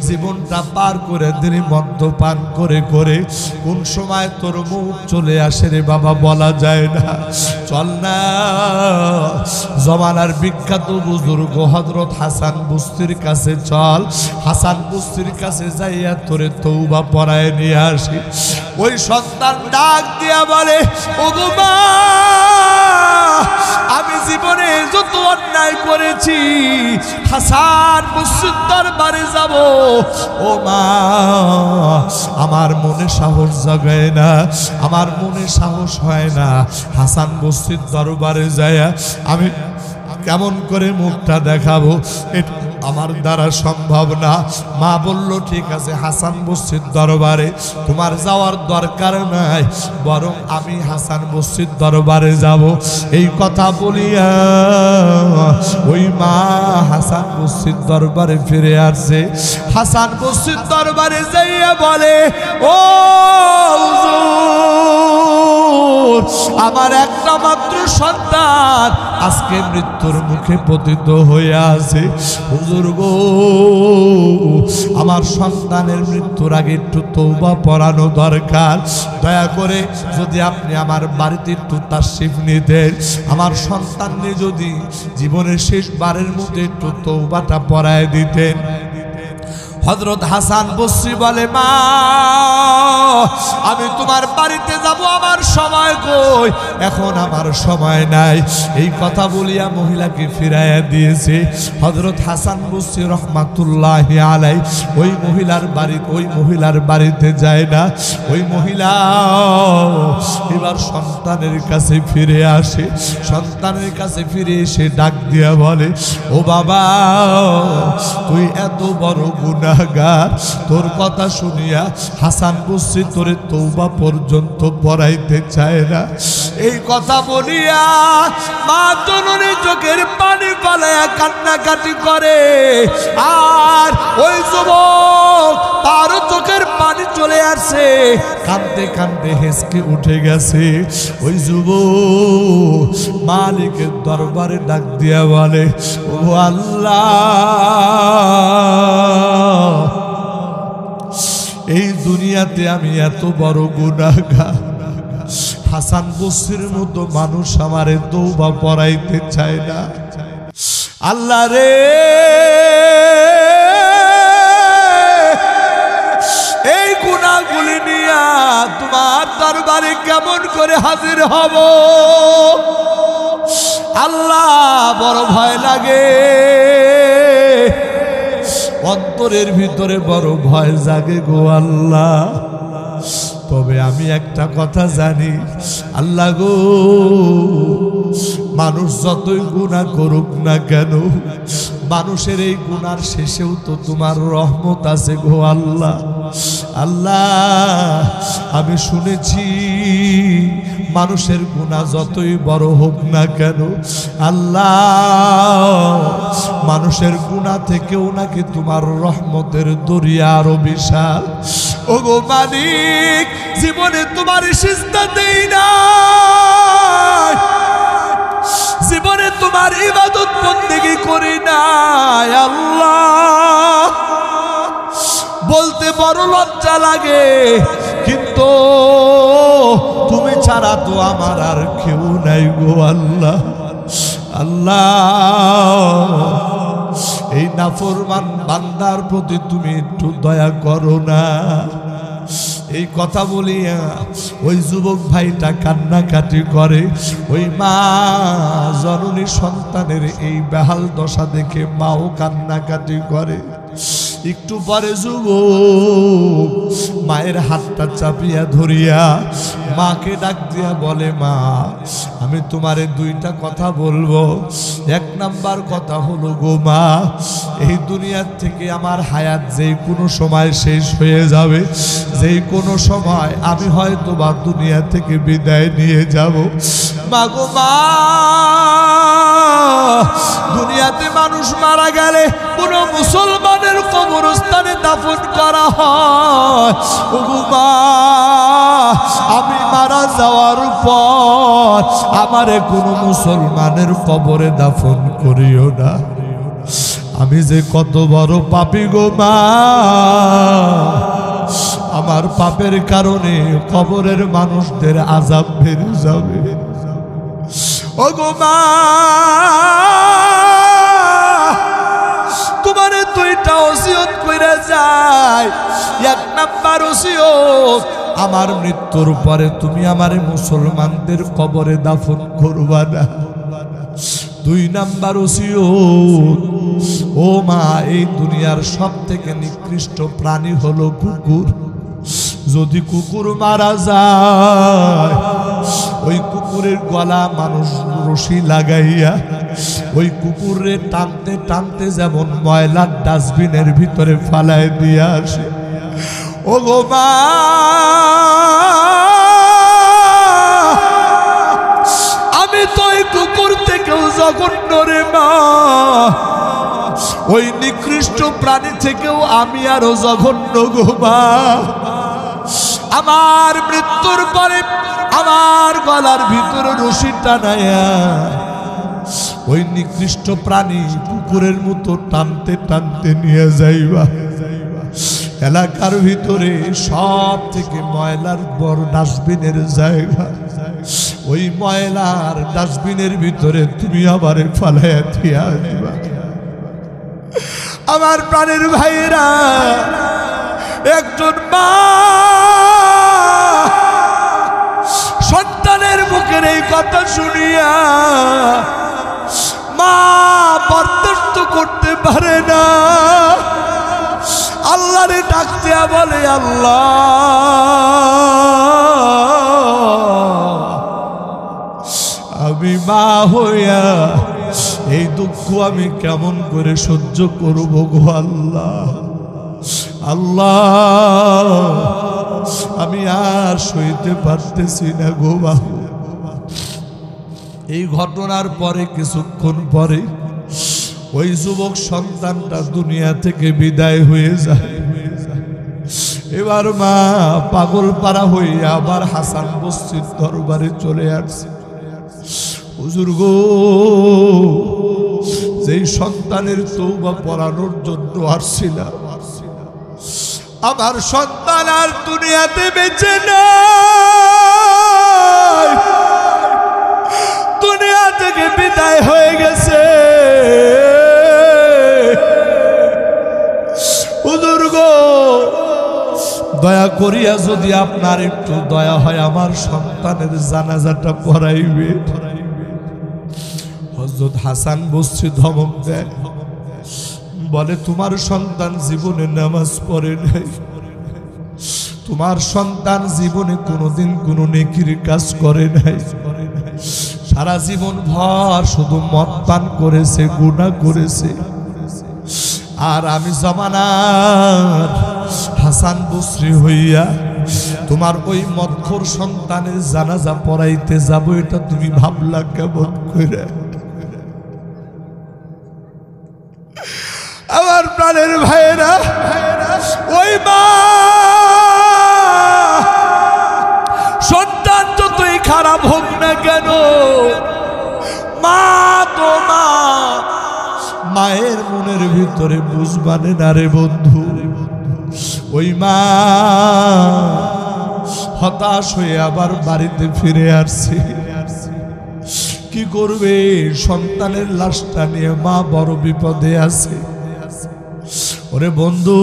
জীবনটা পার করে দিলি মদ্যপান করে করে, কোন সময় তোর মুখ চলে আসে রে বাবা বলা যায় না। চল না জমানার বিখ্যাত বুজুর্গ হযরত হাসান বস্তির কাছে চল, হাসান বস্তির কাছে যাইয়া তোরে তওবা পড়ায় নিয়ে আসি। ওই সন্তান ডাক দিয়া বলে, ও মা আমি জীবনে যত অন্যায় করেছি হাসান বস্তির দরবারে যাব। ও মা আমার মনে সাহস জাগায় না, আমার মনে সাহস হয় না হাসান বস্তির দরবারে যায়া আমি কেমন করে মুখটা দেখাবো, এটা আমার দ্বারা সম্ভব না। মা বলল, ঠিক আছে হাসান বস্তির দরবারে তোমার যাওয়ার দরকার নাই, বরং আমি হাসান বস্তির দরবারে যাব। এই কথা বলিয়া ওই মা হাসান বস্তির দরবারে ফিরে আসছে। হাসান বস্তির দরবারে যাইয়া বলে, ও আমার একটা মাত্র সন্তান আজকে মৃত্যুর মুখে পতিত হয়ে আছে। হুজুর গো, আমার সন্তানের মৃত্যুর আগে একটু তওবা পড়ানো দরকার, দয়া করে যদি আপনি আমার বাড়িতে একটু তাশরিফ নিতেন, আমার সন্তানকে যদি জীবনের শেষবারের মধ্যে একটু তওবাটা পড়ায় দিতেন। হযরত হাসান বসরি বলে, মা আমি তোমার বাড়িতে যাব, আমার সময় কই, এখন আমার সময় নাই। এই কথা বলিয়া মহিলাকে ফিরাইয়া দিয়েছে। হযরত হাসান বসরি রহমাতুল্লাহি আলাইহি ওই মহিলার বাড়িতে যায় না। ওই মহিলা এবার সন্তানের কাছে ফিরে আসে। সন্তানের কাছে ফিরে এসে ডাক দিয়া বলে, ও বাবা, তুই এত বড় গুনাহগার, তোর কথা শুনিয়া হাসান বসরি তোরে তওবা পর্যন্ত পড়াইতে চায় না। এই কথা বলিয়া মা জননী চোখের পানি ফালাইয়া কান্নাকাটি করে। আর ওই যুবক তারও চোখের পানি চলে আসে, কাঁদতে কাঁদতে হেসকে উঠে গেছে। ওই যুবক মালিকের দরবারে ডাক দিয়া বলে, ও আল্লাহ, এই দুনিয়াতে আমি এত বড় গুনাহগার, হাসান বসরির মতো মানুষ আমারে তওবা পড়াইতে চায় না। আল্লাহ রে, এই গুনাহগুলি নিয়া তোমার দরবারে কেমন করে হাজির হব আল্লাহ, বড় ভয় লাগে, অন্তরের ভিতরে বড় ভয় জাগে গো আল্লাহ। তবে আমি একটা কথা জানি আল্লাহ গো, মানুষ যতই গুনাহ করুক না কেন, মানুষের এই গুনার শেষেও তো তোমার রহমত আছে গো আল্লাহ। আল্লাহ, আমি শুনেছি মানুষের গুনাহ যতই বড় হোক না কেন, আল্লাহ মানুষের গুনাহ থেকেও নাকি তোমার রহমতের দরিয়া আরো বিশাল। ও গো মালিক, জীবনে তোমার সিজদা দেই না, জীবনে তোমার ইবাদত বন্দেগি করি না আল্লাহ, বলতে বড় লজ্জা লাগে, কিন্তু তুমি ছাড়া তো আমার আর কেউ নাই গো আল্লাহ। আল্লাহ, এই নাফরমান বান্দার প্রতি তুমি একটু দয়া করো না। এই কথা বলিয়া ওই যুবক ভাইটা কান্নাকাটি করে। ওই মা জননী সন্তানের এই বেহাল দশা দেখে মাও কান্নাকাটি করে। একটু পরে যুবক মায়ের হাতটা চাপিয়া ধরিয়া মাকে ডাক দিয়া বলে, মা আমি তোমারে দুইটা কথা বলবো। এক নাম্বার কথা হলো গো মা, এই দুনিয়ার থেকে আমার হায়াত যেই কোনো সময় শেষ হয়ে যাবে, যেই কোনো সময় আমি হয়তো বা দুনিয়া থেকে বিদায় নিয়ে যাব। মা গো মা, দুনিয়াতে মানুষ মারা গেলে কোনো মুসলমানের কবরস্থানে দাফন করা হয়। ও গো মা, আমি মারা যাওয়ার পর আমারে কোনো মুসলমানের কবরে দাফন করিও না। আমি যে কত বড় পাপী গো মা, আমার পাপের কারণে কবরের মানুষদের আযাব বেড়ে যাবে। ও গো মা, তোমারে দুইটা ওসিয়ত কইরা যায়। এক নাম্বার ওসিয়ত, আমার মৃত্যুর পরে তুমি আমারে মুসলমানদের কবরে দাফন করবা না। দুই নাম্বার ওসিয়ত, ও মা, এই দুনিয়ার সব থেকে নিকৃষ্ট প্রাণী হলো কুকুর। যদি কুকুর মারা যায়, ওই কুকুরের গলা মানুষ রশি লাগাইয়া ওই কুকুরে টানতে টানতে যেমন ময়লার ডাস্টবিনের ভিতরে ফালায় দিয়ে আসে। ও গো মা, আমি তো ওই কুকুর থেকেও জঘন্য রে মা, ওই নিকৃষ্ট প্রাণী থেকেও আমি আরো জঘন্য গো মা। আমার মৃত্যুর পরে আমার গলার ভিতরে রশি টানায়া ওই নিকৃষ্ট প্রাণী কুকুরের মতো টানতে টানতে নিয়ে যাইবা। এলাকার ভিতরে সব থেকে ময়লার বড় ডাস্টবিনের জায়গা, ওই ময়লার ডাস্টবিনের ভিতরে তুমি আবার ফালাইয়া দিয়া দিবা। আমার প্রাণের ভাইরা, একজন মা সন্তানের মুখের এই কথা শুনিয়া মা বরদাস্ত করতে পারে না, আল্লাহরে ডাকতে বলে, আল্লাহ আমি মা হইয়া এই দুঃখ আমি কেমন করে সহ্য করব গো আল্লাহ। আল্লাহ আমি আর সইতে পারতেছি না গো বাবু। এই ঘটনার পরে কিছুক্ষণ পরে ওই যুবক সন্তানটা দুনিয়া থেকে বিদায় হয়ে যায়। এবার মা পাগল পারা হইয়া আবার হাসান বস্তির দরবারে চলে আসছে। হুজুর গো, যেই সন্তানের তওবা পড়ানোর জন্য আসছিলাম, আমার সন্তান আর দুনিয়াতে বেঁচে নাই, দুনিয়া থেকে বিদায় হয়ে গেছে। হুজুর গো, দয়া করিয়া যদি আপনার একটু দয়া হয় আমার সন্তানের জানাজাটা পড়াইবে। হযরত হাসান বসরি ধমক দেয়, বলে তোমার সন্তান জীবনে নামাজ পড়ে নাই, তোমার সন্তান জীবনে কোনোদিন কোনো নেকির কাজ করে নাই, সারা জীবন ভর শুধু মদ পান করেছে, গুনাহ করেছে। আর আমি জামানার হাসান বসরি হইয়া তোমার ওই মদখোর সন্তানের জানাজা পড়াইতে যাব, এটা তুমি ভাবলা কেমন করে? আমার প্রাণের ভাইয়েরা, ওই মা সন্তান যতই খারাপ হোক না কেন, মা তো মা, মায়ের মনের ভিতরে বুঝবানে না রে বন্ধু। ওই মা হতাশ হয়ে আবার বাড়িতে ফিরে আসছে। কি করবে? সন্তানের লাশটা নিয়ে মা বড় বিপদে আছে। ওরে বন্ধু,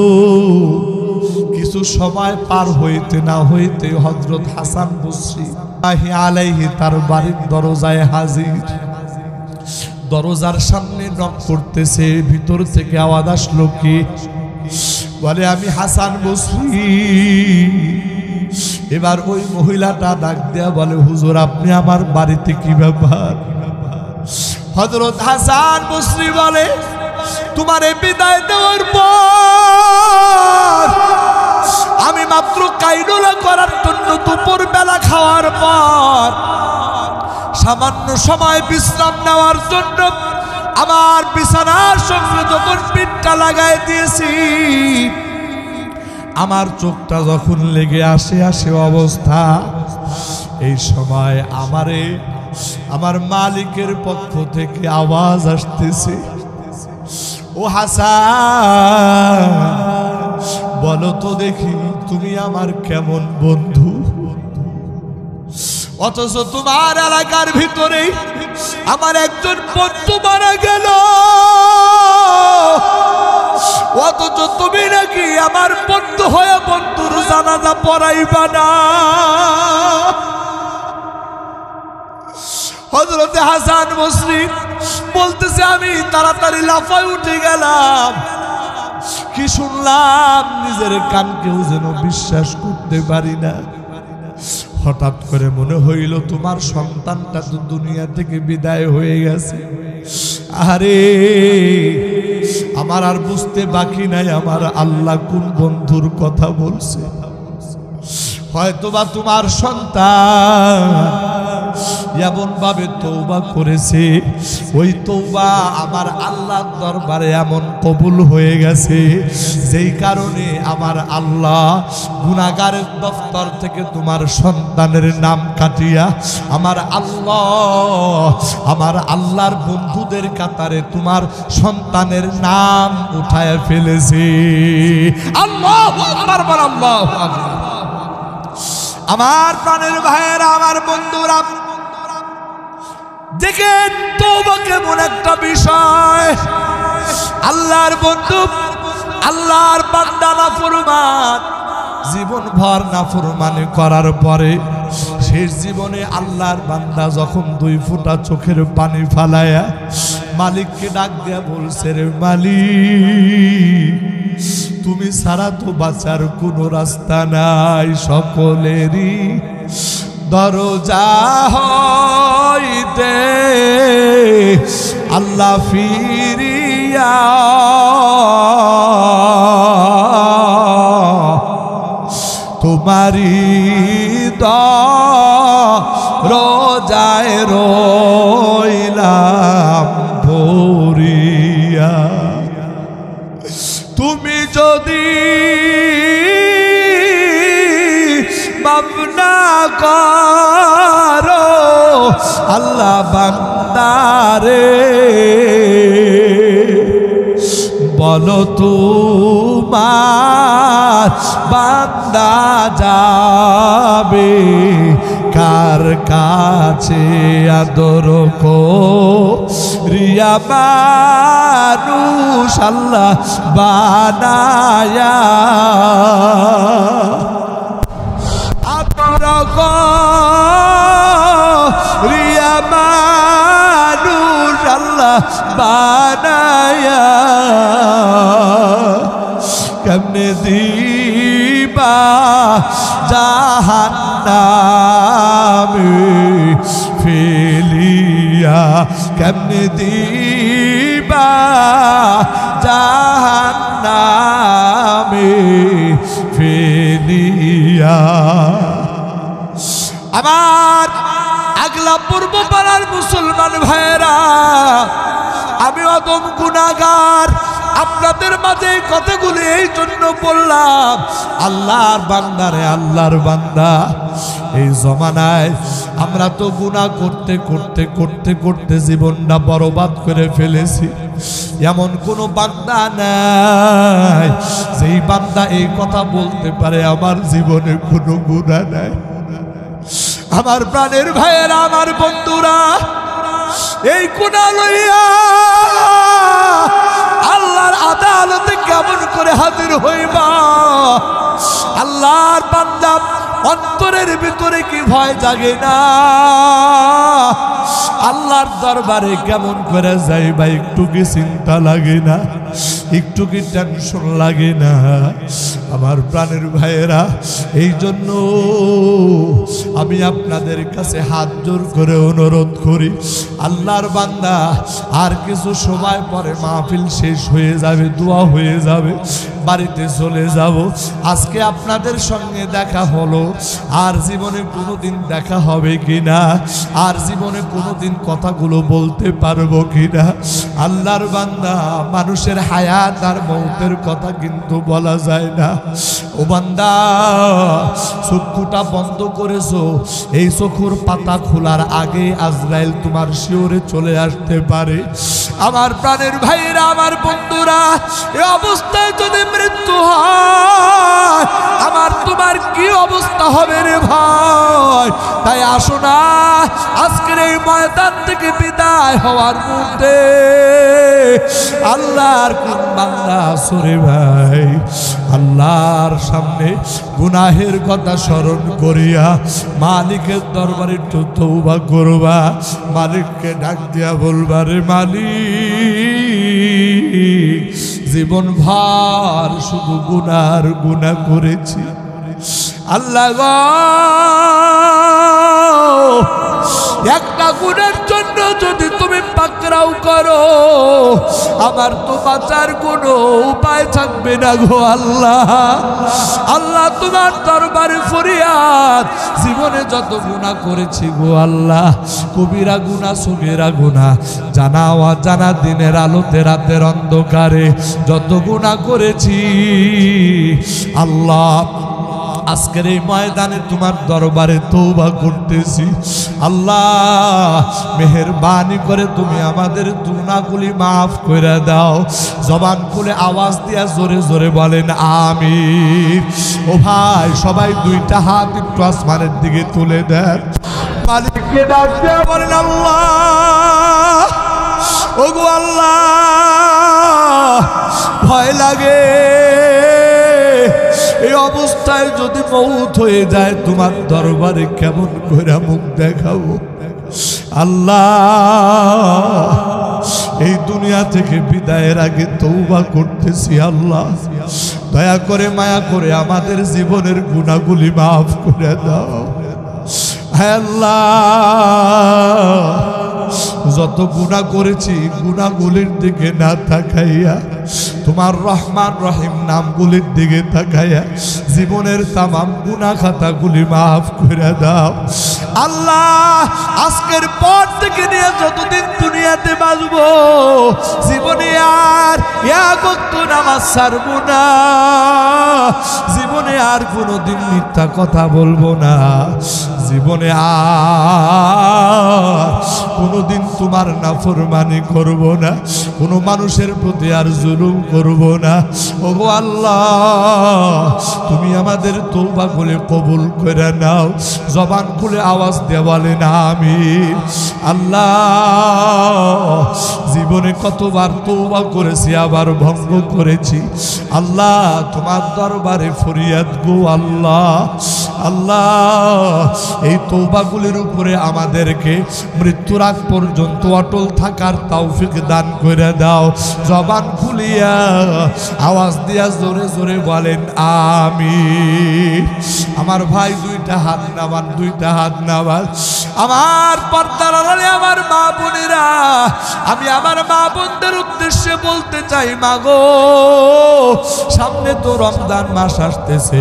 কিছু সময় পার হইতে না হইতে হযরত হাসান বসরি আলাইহি তার বাড়ির দরজায় হাজির। দরজার সামনে নক করতেছে, ভিতর থেকে আওয়াজ আসলো, কি? বলে আমি হাসান বসরি। এবার ওই মহিলাটা ডাক দেয়া বলে, হুজুর আপনি আমার বাড়িতে, কি ব্যাপার? হযরত হাসান বসরি বলে, তোমারে বিদায় দেওয়ার পর আমি মাত্র কাইলুলা করার জন্য দুপুর বেলা খাওয়ার পর সামান্য সময় বিশ্রাম নেওয়ার জন্য আমার বিছানার সঙ্গে যখন পিঠটা লাগাই দিয়েছি, আমার চোখটা যখন লেগে আসে অবস্থা, এই সময় আমারে আমার মালিকের পক্ষ থেকে আওয়াজ আসতেছে, ও হাসান বলো তো দেখি তুমি আমার কেমন বন্ধু? অথচ তোমার এলাকার ভিতরে আমার একজন বন্ধু মারা গেল, অথচ তুমি নাকি আমার বন্ধু হয়ে বন্ধুর জানাজা পড়াইবা না। হযরতে হাসান বসরি বলতেছে, আমি তাড়াতাড়ি লাফায় উঠে গেলাম, কি শুনলাম নিজের কানকেও যেন বিশ্বাস করতে পারি না। হঠাৎ করে মনে হইল তোমার সন্তানটা তো দুনিয়া থেকে বিদায় হয়ে গেছে। আরে আমার আর বুঝতে বাকি নাই আমার আল্লাহ কোন বন্ধুর কথা বলছে। হয়তোবা তোমার সন্তান এমন ভাবে তওবা করেছে, ওই তওবা আমার আল্লাহর দরবারে এমন কবুল হয়ে গেছে, যেই কারণে আমার আল্লাহ গুনাহগারের দফতর থেকে তোমার সন্তানের নাম কাটিয়া আমার আল্লাহর বন্ধুদের কাতারে তোমার সন্তানের নাম উঠায় ফেলেছে। আল্লাহু আকবার, আল্লাহু আকবার। আমার প্রাণের ভাইয়েরা, আমার বন্ধুরা, দেখেন তওবা কেমন একটা বিষয়। আল্লাহর বন্ধু, আল্লাহর বান্দা নাফরমান, জীবন ভর নাফরমানি করার পরে শেষ জীবনে আল্লাহর বান্দা যখন 2 ফোঁটা চোখের পানি ফালায়া মালিককে ডাক দিয়া বলছে, রে মালিক, তুমি ছাড়া তো বাঁচার কোনো রাস্তা নাই, সকলেরই দরজা হইতে আল্লাহ ফিরিয়া তোমারি দরজায় রইলাম ভরিয়া। তুমি যদি মাফ না করো আল্লাহ বান্দারে, বলো তোমার বান্দা যাবে কার কাছে? আদর করিয়া মানুষ আল্লাহ বানায়া, আদর করিয়া মানুষ আল্লাহ বানায়া, কেমনে দিবা জাহান্নামে ফেলিয়া, কেমনে দিবা জাহান্নামে ফেলিয়া। আমার আগলা পূর্ব পাড়ার মুসলমান ভাইয়েরা, আমি অদম গুনাহগার, আপনাদের মাঝে এই কথাগুলো এই জন্য বললাম, আল্লাহর বান্দারে, আল্লাহর বান্দা, এই জমানায় আমরা তো গুনাহ করতে করতে করতে করতে জীবনটা বরবাদ করে ফেলেছি। এমন কোনো বান্দা নাই যেই বান্দা এই কথা বলতে পারে আমার জীবনে কোনো গুনাহ নাই। আমার প্রাণের ভাইয়েরা, আমার বন্ধুরা, এই গুনাহ লইয়া আল্লাহর আদালতে কেমন করে হাজির হইবা? আল্লাহর বান্দা অন্তরের ভিতরে কি ভয় জাগে না? আল্লাহর দরবারে কেমন করে যাইবা একটু কি চিন্তা লাগে না? একটু কি টেনশন লাগে না? আমার প্রাণের ভাইয়েরা, এই জন্য আমি আপনাদের কাছে হাত জোর করে অনুরোধ করি, আল্লাহর বান্দা, আর কিছু সময় পরে মাহফিল শেষ হয়ে যাবে, দোয়া হয়ে যাবে, বাড়িতে চলে যাব। আজকে আপনাদের সঙ্গে দেখা হলো, আর জীবনে কোনোদিন দেখা হবে কিনা, আর জীবনে কোনোদিন কথাগুলো বলতে পারবো কিনা? আল্লাহর বান্দা, মানুষের হায়াত আর মৌতের কথা কিন্তু বলা যায় না। ও বান্দা, চক্ষুটা বন্ধ করেছো, এই চক্ষুর পাতা খোলার আগে আজরাইল তোমার শিওরে চলে আসতে পারে। আমার প্রাণের ভাইরা, আমার বন্ধুরা, এই অবস্থায় যদি মৃত্যু হয়, আমার তোমার কি অবস্থা হবে রে ভাই? তাই আসো না, আজকের এই ময়দান থেকে বিদায় হওয়ার মুহূর্তে আল্লাহর কোন বান্দা আসরে ভাই, আল্লাহর সামনে গুনাহের কথা স্মরণ করিয়া মালিকের দরবারে একটু তওবা করবা, মালিককে ডাক দিয়া বলবা, রে মালিক, জীবন ভর শুধু গুনার গুনাহ করেছি। আল্লাহ গো, একটা গুনার জন্য যদি তুমি পাকড়াও করো, আমার তো বাঁচার কোনো উপায় থাকবে না গো আল্লাহ। আল্লাহ, তোমার দরবারে ফরিয়াদ, জীবনে যত গুনাহ করেছি গো আল্লাহ, কবিরা গুনাহ, সগীরা গুনাহ, জানা অজানা, দিনের আলোতে রাতের অন্ধকারে যত গুনাহ করেছি আল্লাহ, আজকের এই ময়দানে তোমার দরবারে তওবা করতেছি। আল্লাহ, মেহেরবানি করে তুমি আমাদের গুনাহগুলি মাফ করে দাও। জবান খুলে আওয়াজ দিয়া জোরে জোরে বলেন আমিন। ও ভাই, সবাই দুইটা হাত একটু আসমানের দিকে তুলে দেন, মালিককে ডাক দিয়া বলেন আল্লাহ, ওগো আল্লাহ, ভয় লাগে এই অবস্থায় যদি মউত হয়ে যায় তোমার দরবারে কেমন করে মুখ দেখাবো আল্লাহ এই দুনিয়া থেকে বিদায়ের আগে তওবা করতেছি আল্লাহ দয়া করে মায়া করে আমাদের জীবনের গুনাহগুলি মাফ করে দাও হে আল্লাহ যত গুনাহ করেছি গুনাহগুলির দিকে না তাকাইয়া তোমার রহমান রহিম নামগুলির দিকে তাকাইয়া জীবনের তামাম গুনাহ খাতাগুলি মাফ করে দাও আল্লাহ আজকের পর থেকে নিয়ে যতদিন দুনিয়াতে বাঁচব জীবনে আর এক ওয়াক্ত নামাজ ছাড়ব না জীবনে আর কোনোদিন মিথ্যা কথা বলবো না জীবনে আর কোনোদিন তোমার নাফরমানি করব না কোনো মানুষের প্রতি আর জুলুম করব না ওগো আল্লাহ তুমি আমাদের তওবা করে কবুল করে নাও জবান খুলে আওয়াজ দিয়ে বলেন আমিন আল্লাহ জীবনে কতবার তওবা করেছি আবার ভঙ্গ করেছি আল্লাহ তোমার দরবারে ফরিয়াদ গো আল্লাহ আল্লাহ এই তওবাগুলির উপরে আমাদেরকে মৃত্যুর আগ পর্যন্ত অটল থাকার তৌফিক দান করে দাও জবান খুলিয়া আওয়াজ দিয়া জোরে জোরে বলেন আমিন আমার ভাই দুইটা হাত নামান আমার পর্দার আড়ালে আমার মা বোনেরা আমি আমার মা বোনদের উদ্দেশ্যে বলতে চাই মাগো সামনে তো রমজান মাস আসতেছে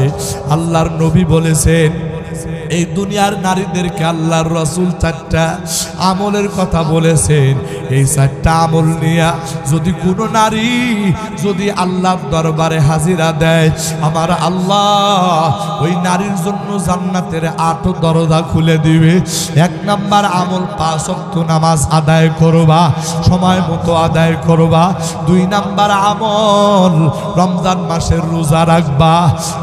আল্লাহর নবী বলেছেন এই দুনিয়ার নারীদেরকে আল্লাহর রাসূল চারটা আমলের কথা বলেছেন এই চারটা আমল নিয়ে যদি কোনো নারী যদি আল্লাহর দরবারে হাজিরা দেয় আমার আল্লাহ ওই নারীর জন্য জান্নাতের ৮ দরজা খুলে দিবে এক নাম্বার আমল ৫ ওয়াক্ত নামাজ আদায় করবা সময় মতো আদায় করবা ২ নাম্বার আমল রমজান মাসের রোজা রাখবা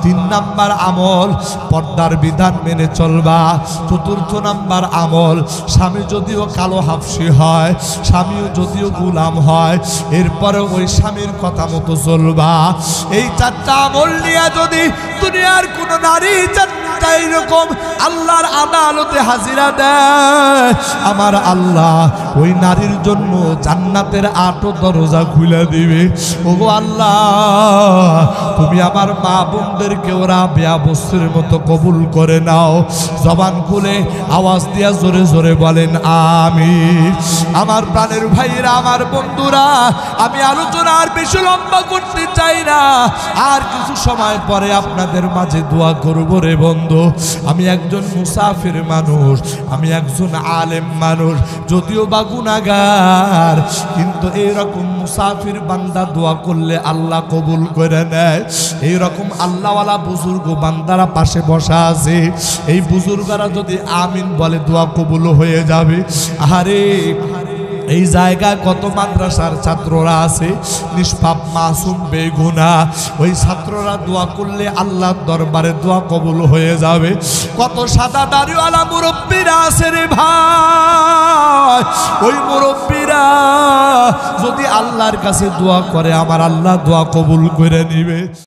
৩ নাম্বার আমল পর্দার বিধান মেনে চলবা ৪র্থ নাম্বার আমল স্বামী যদিও কালো হাফসি হয় স্বামীও যদিও গোলাম হয় এরপরে ওই স্বামীর কথা মতো চলবা এই ৪টা আমল নিয়ে যদি দুনিয়ার কোন নারী এরকম আল্লাহর আদালতে হাজিরা দেয় আমার আল্লাহ ওই নারীর জন্য জান্নাতের ৮ দরজা খুলে দিবে ওগো আল্লাহ তুমি আমার মা বোনদেরকে ওরা বেয়াবস্ত্রের মতো কবুল করে নাও জবান খুলে আওয়াজ দিয়া জোরে জোরে বলেন আমিন আমার প্রাণের ভাইরা আমার বন্ধুরা আমি আলোচনা আর বেশি লম্বা করতে চাই না আর কিছু সময় পরে আপনাদের মাঝে দোয়া করব রে বন্ধু আমি একজন মুসাফির মানুষ আমি একজন আলেম মানুষ যদিও বা গুনাহগার কিন্তু এইরকম মুসাফির বান্দা দোয়া করলে আল্লাহ কবুল করে নেয় এইরকম আল্লাহওয়ালা বুজুর্গ বান্দারা পাশে বসা আছে এই বুজুর্গরা যদি আমিন বলে দোয়া কবুল হয়ে যাবে আরে এই জায়গায় কত মাদ্রাসার ছাত্ররা আছে নিষ্পাপ মাসুম বেগুনাহ ওই ছাত্ররা দোয়া করলে আল্লাহর দরবারে দোয়া কবুল হয়ে যাবে কত সাদা দাড়িওয়ালা মুরব্বিরা আছে রে ভাই ওই মুরব্বিরা যদি আল্লাহর কাছে দোয়া করে আমার আল্লাহ দোয়া কবুল করে নিবে।